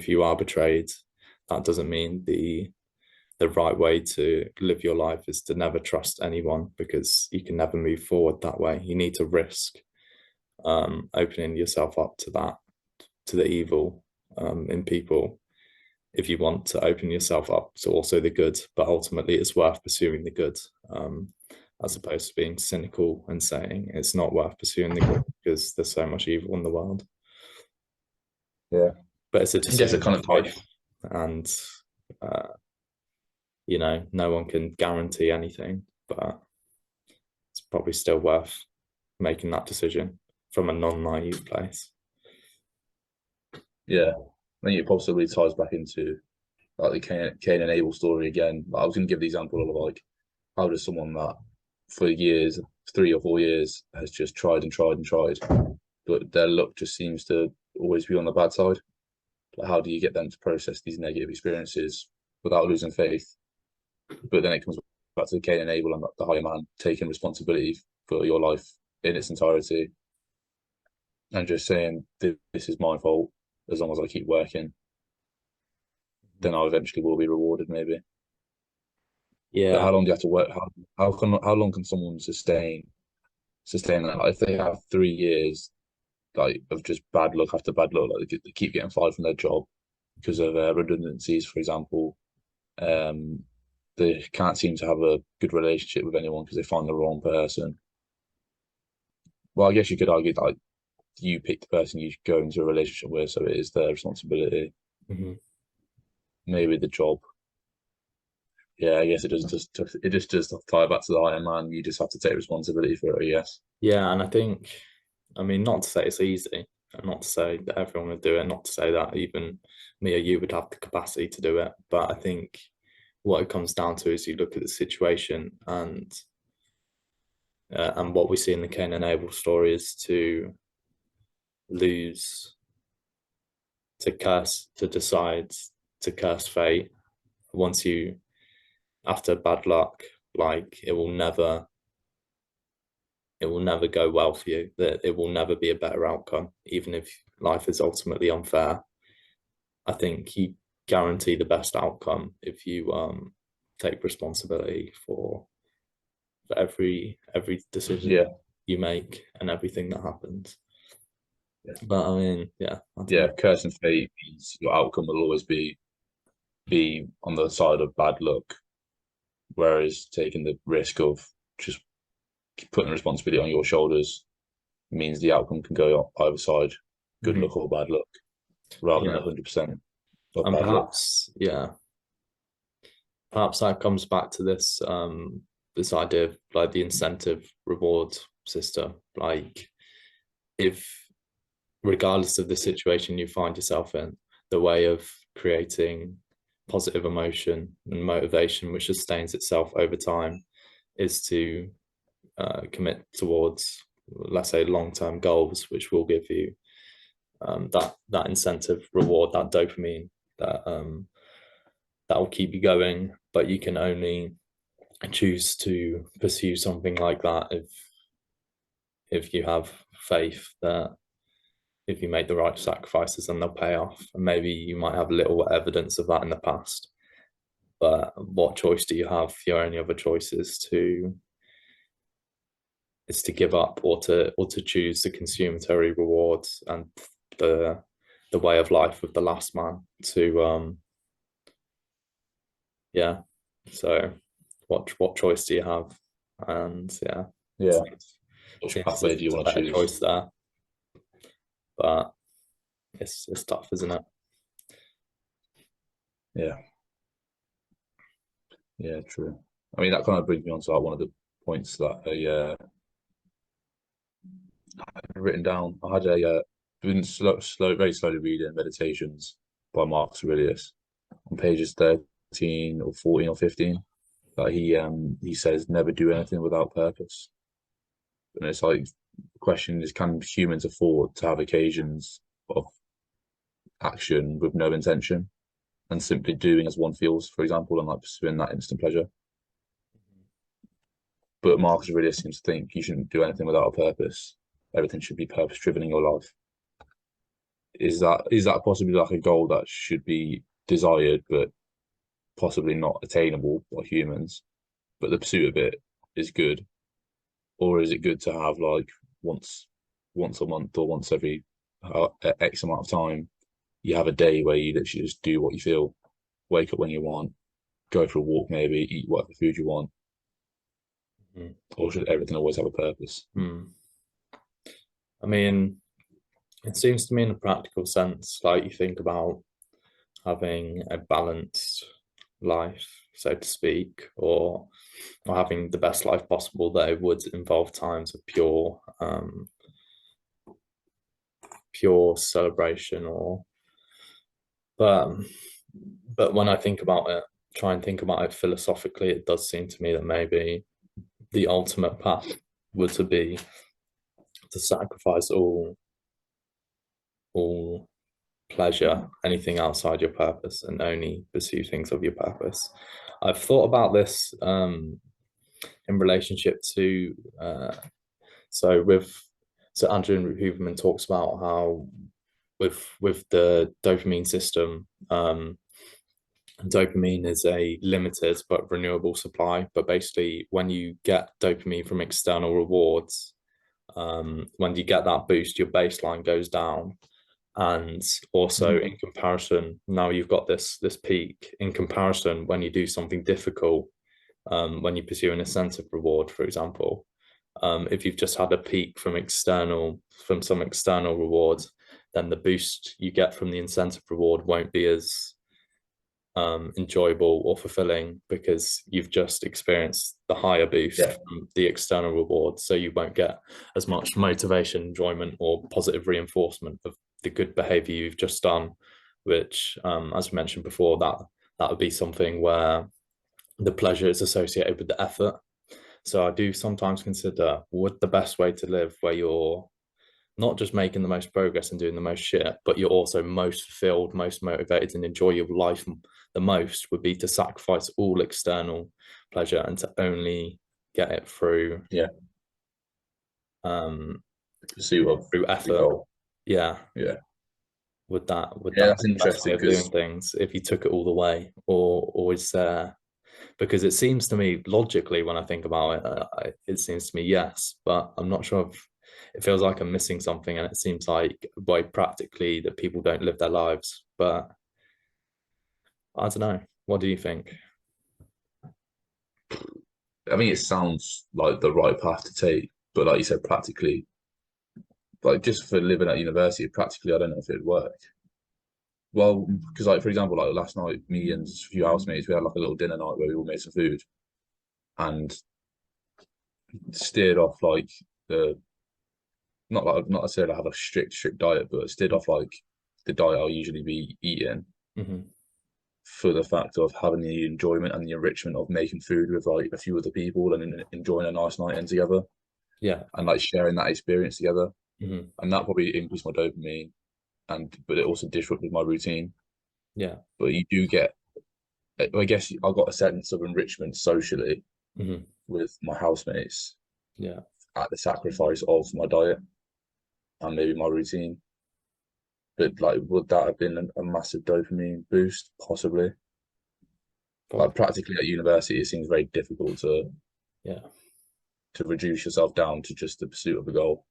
you are betrayed, that doesn't mean the right way to live your life is to never trust anyone, because you can never move forward that way. You need to risk opening yourself up to the evil in people if you want to open yourself up to also the good. But ultimately, it's worth pursuing the good, as opposed to being cynical and saying it's not worth pursuing the good because there's so much evil in the world. Yeah. But it's a I guess it decision kind of of ties. faith, and uh, no one can guarantee anything, but it's probably still worth making that decision from a non-naive place. Yeah. I think it possibly ties back into like the Cain and Abel story again. Like, I was going to give the example of like how does someone that for years, 3 or 4 years, has just tried and tried and tried, but their luck just seems to always be on the bad side. Like, how do you get them to process these negative experiences without losing faith? But then it comes back to Cain and Abel and the higher man taking responsibility for your life in its entirety and just saying, this is my fault. As long as I keep working, then I eventually will be rewarded, maybe. But Yeah, how long do you have to work? How long can someone sustain that? Like, if they have 3 years like of just bad luck after bad luck, like they keep getting fired from their job because of redundancies, for example. Um, they can't seem to have a good relationship with anyone because they find the wrong person. Well, I guess you could argue that like, you pick the person you go into a relationship with, so it is their responsibility. mm-hmm. Maybe the job. Yeah, I guess it just tie back to the higher man. You just have to take responsibility for it, I guess. Yeah, and I think, I mean, not to say it's easy, and not to say that everyone would do it, not to say that even me or you would have the capacity to do it, but I think what it comes down to is you look at the situation, and what we see in the Cain and Abel story is to lose, to curse, to decide to curse fate once you, after bad luck, like it will never go well for you, that it will never be a better outcome, even if life is ultimately unfair. I think you guarantee the best outcome if you take responsibility for every decision Yeah, you make and everything that happens. yeah, But I mean, yeah, I don't yeah. know. Cursing fate means your outcome will always be on the side of bad luck, whereas taking the risk of just putting the responsibility on your shoulders means the outcome can go either side, good Mhm. luck or bad luck, rather than Yeah, 100% of and bad luck. perhaps that comes back to this idea of like the incentive reward system. Like, if regardless of the situation you find yourself in, the way of creating positive emotion and motivation which sustains itself over time is to commit towards, let's say, long-term goals which will give you that incentive reward, that dopamine, that will keep you going. But you can only choose to pursue something like that if you have faith that if you make the right sacrifices, and they'll pay off. And maybe you might have little evidence of that in the past, but what choice do you have? Your only other choice is to give up, or to choose the consummatory rewards and the the way of life of the last man to yeah. So what choice do you have? And yeah, Yeah. Which seems pathway as do you there's a want to better choose? choice there, but it's tough, isn't it? Yeah. Yeah, true. I mean, that kind of brings me on to like one of the points that I'd written down. I had been very slowly reading Meditations by Marcus Aurelius on pages 13 or 14 or 15. That he says never do anything without purpose. And it's like the question is, can humans afford to have occasions of action with no intention and simply doing as one feels, for example, and like pursuing that instant pleasure? But Marcus Aurelius seems to think you shouldn't do anything without a purpose. Everything should be purpose driven in your life. Is that possibly like a goal that should be desired but possibly not attainable by humans, but the pursuit of it is good? Or is it good to have like once once a month or once every X amount of time, you have a day where you literally just do what you feel, wake up when you want, go for a walk, maybe eat whatever food you want, Mm. or should everything always have a purpose? Mm. I mean, it seems to me in a practical sense, like you think about having a balanced life, so to speak, or having the best life possible, that it would involve times of pure celebration, or but but when I think about it, try and think about it philosophically, it does seem to me that maybe the ultimate path would to be to sacrifice all pleasure, anything outside your purpose, and only pursue things of your purpose. I've thought about this in relationship to so with so Andrew Huberman talks about how with the dopamine system, dopamine is a limited but renewable supply. But basically, when you get dopamine from external rewards, when you get that boost, your baseline goes down. And also in comparison, now you've got this peak in comparison when you do something difficult, when you pursue an incentive reward, for example. If you've just had a peak from some external reward, then the boost you get from the incentive reward won't be as enjoyable or fulfilling, because you've just experienced the higher boost Yeah, from the external reward. So you won't get as much motivation, enjoyment, or positive reinforcement of the good behavior you've just done, which, as we mentioned before, that would be something where the pleasure is associated with the effort. So I do sometimes consider, would the best way to live, where you're not just making the most progress and doing the most shit, but you're also most fulfilled, most motivated, and enjoy your life the most, would be to sacrifice all external pleasure and to only get it yeah. um Pursuit of through the effort. goal. Yeah. Yeah, Would yeah. that That's be the best way interesting of doing because things if you took it all the way, or is there, because it seems to me logically, when I think about it, it seems to me yes, but I'm not sure if it feels like I'm missing something, and it seems like by practically that people don't live their lives. But I don't know. What do you think? I mean it sounds like the right path to take, but like you said, practically, like just for living at university, practically, I don't know if it'd work. Well, because like for example, like last night, me and a few housemates, we had like a little dinner night where we all made some food and steered off like the not necessarily have a strict diet, but steered off like the diet I'll usually be eating Hmm. for the fact of having the enjoyment and the enrichment of making food with like a few other people and enjoying a nice night in together Yeah. and like sharing that experience together. Hmm. And that probably increased my dopamine and but it also disrupted my routine. Yeah. But you do get, I guess I got a sense of enrichment socially Hmm. with my housemates Yeah. at the sacrifice of my diet and maybe my routine. But like, would that have been a massive dopamine boost? Possibly. Like Probably. practically at university, it seems very difficult Yeah. to reduce yourself down to just the pursuit of a goal.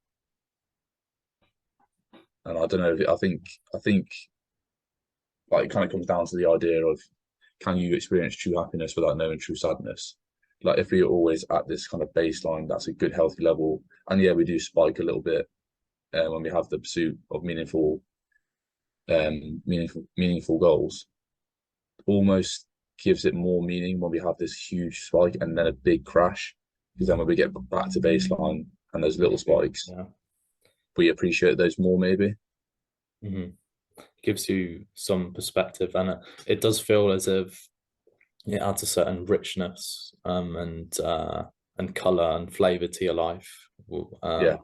And I don't know. I think like it kind of comes down to the idea of, can you experience true happiness without knowing true sadness? Like if we're always at this kind of baseline, that's a good healthy level. And yeah, we do spike a little bit when we have the pursuit of meaningful goals. Almost gives it more meaning when we have this huge spike and then a big crash. Because then when we get back to baseline and there's little spikes, Yeah. we appreciate those more maybe. Mm-hmm. Gives you some perspective, and it does feel as if it adds a certain richness and color and flavor to your life. Yeah.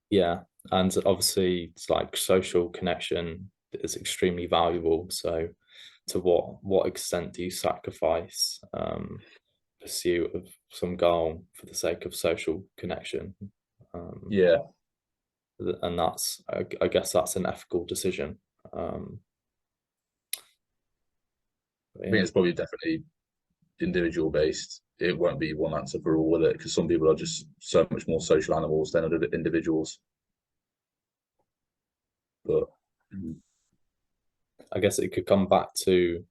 Yeah, and obviously it's like social connection is extremely valuable. So to what extent do you sacrifice pursuit of some goal for the sake of social connection? Um, Yeah. and that's I guess that's an ethical decision. Um, I think yeah. it's probably definitely individual based. It won't be one answer for all, will it? Because some people are just so much more social animals than other individuals. But I guess it could come back to,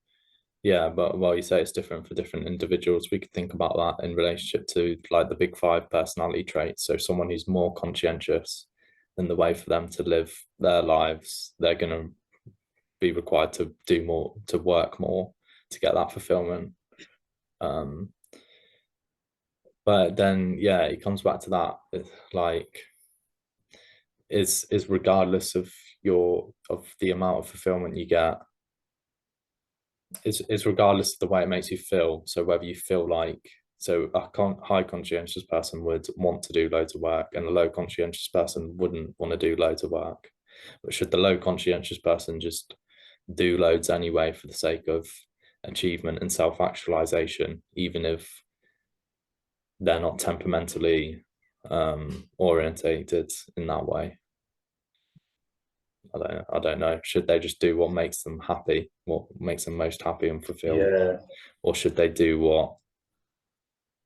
yeah, but while you say it's different for different individuals, we could think about that in relationship to like the big five personality traits. So someone who's more conscientious, then the way for them to live their lives, they're going to be required to do more, to work more to get that fulfillment. Um, but then, yeah, it comes back to that, like, is regardless of the amount of fulfillment you get, is regardless of the way it makes you feel. So whether you feel like, so a high conscientious person would want to do loads of work, and a low conscientious person wouldn't want to do loads of work. But should the low conscientious person just do loads anyway for the sake of achievement and self-actualization, even if they're not temperamentally orientated in that way? I don't know. Should they just do what makes them happy, what makes them most happy and fulfilled, yeah, or should they do what?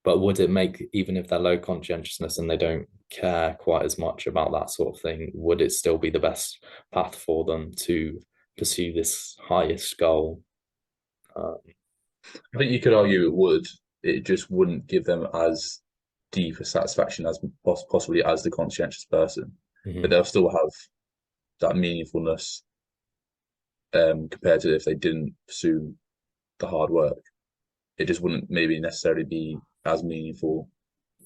But would it make, even if they're low conscientiousness and they don't care quite as much about that sort of thing, would it still be the best path for them to pursue this highest goal? I think you could argue it would. It just wouldn't give them as deep a satisfaction as possibly as the conscientious person, but Mhm. they'll still have that meaningfulness compared to if they didn't pursue the hard work. It just wouldn't maybe necessarily be as meaningful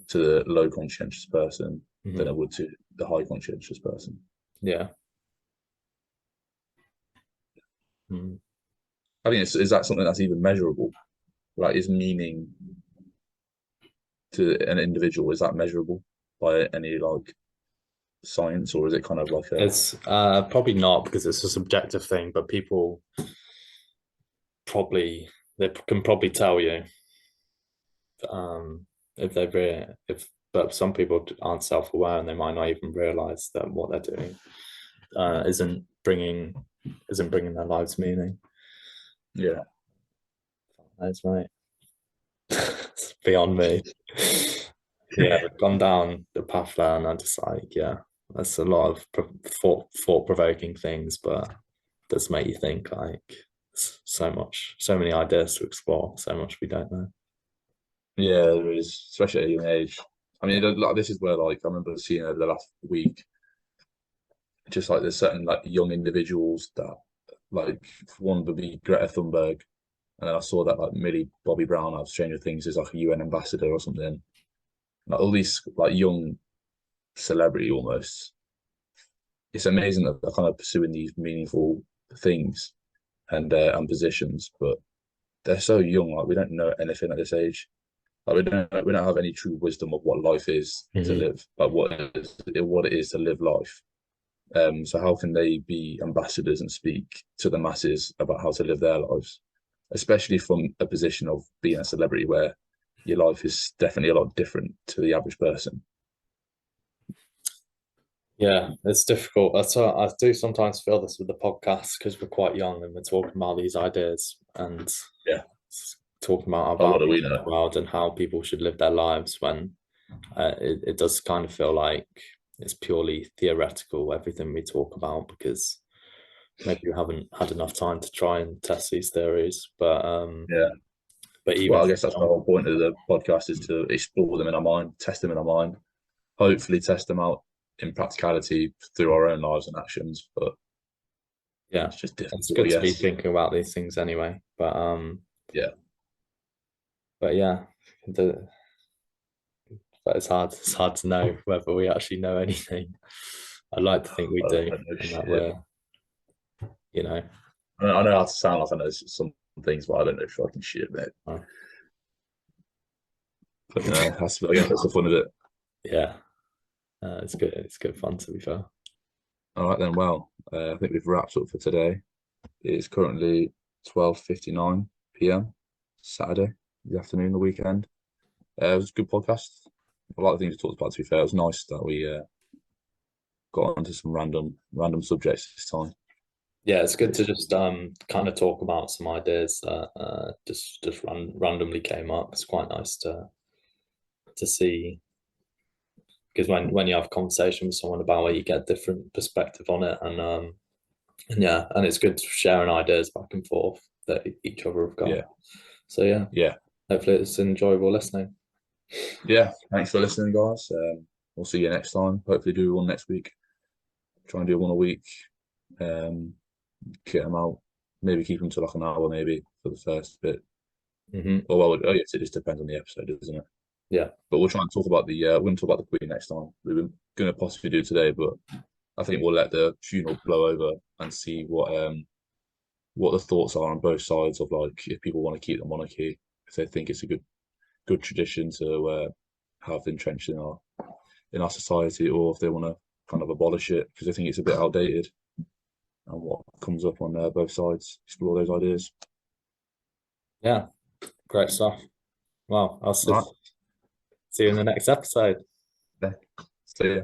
to the low conscientious person than Mhm. it would to the high conscientious person. Yeah. Mhm. I think is that something that's even measurable? Like, is meaning to an individual, is that measurable by any like science, or is it kind of like a It's probably not, because it's a subjective thing, but people probably, they can probably tell you if they're really, if but some people aren't self-aware and they might not even realize that what they're doing isn't bringing their lives meaning. yeah? That's right. It's beyond me. Yeah, we've gone down the path there, and I just like, yeah, that's a lot of thought-provoking things, but does make you think, like, so many ideas to explore, so much we don't know. Yeah, there is, especially at a young age. I mean, Yeah. like this is where like I remember seeing over the last week, just like there's certain like young individuals that like one would be Greta Thunberg, and then I saw that like Millie Bobby Brown out of Stranger Things is like a UN ambassador or something. Like all these like young celebrity almost. It's amazing that they're kind of pursuing these meaningful things and positions, but they're so young. Like we don't know anything at this age. Like we don't have any true wisdom of what life is to Mhm. live, like what it is to live life. So how can they be ambassadors and speak to the masses about how to live their lives, especially from a position of being a celebrity where your life is definitely a lot different to the average person. Yeah, it's difficult. I do sometimes feel this with the podcast because we're quite young and we're talking about these ideas and Yeah. talking about our Oh, what do values we in the know? world and how people should live their lives when it does kind of feel like it's purely theoretical, everything we talk about, because maybe we haven't had enough time to try and test these theories. Yeah. But even Well, I guess that's the whole point of the podcast is to explore them in our mind, test them in our mind, hopefully test them out in practicality through our own lives and actions. But yeah, it's just it's difficult, good I to be guess. thinking about these things anyway. Yeah. But yeah, the, but it's hard to know whether we actually know anything. I'd like to think we I do, don't know and that shit. you know, I know how to sound like I know some things, but I don't know fucking shit, mate. uh, But I guess that's the fun of it. yeah, it's good. It's good fun to be fair. All right then. Well, I think we've wrapped up for today. It is currently 12:59 p.m. Saturday, the afternoon, the weekend. It was a good podcast. A lot of things we talked about. To be fair, it was nice that we got onto some random subjects this time. Yeah, it's good to It's, just kind of talk about some ideas that just randomly came up. It's quite nice to see because when you have a conversation with someone about it, you get different perspective on it, and yeah, and it's good sharing ideas back and forth that each other have got. yeah, So yeah, yeah, hopefully it's enjoyable listening. yeah. Thanks for listening, guys. We'll see you next time. Hopefully, do one next week. Try and do one a week. Um, get them out. Maybe keep them to like an hour, maybe for the first bit. Hmm. Or well, I guess it just depends on the episode, doesn't it? Yeah, But we'll try and talk about the we're going to talk about the Queen next time. We were going to possibly do it today, but I think we'll let the funeral blow over and see what the thoughts are on both sides of like if people want to keep the monarchy, if they think it's a good tradition to have entrenched in our society, or if they want to kind of abolish it because they think it's a bit outdated. And what comes up on both sides, explore those ideas. yeah, great stuff. Well, I'll All right, see you in the next episode. yeah. See ya.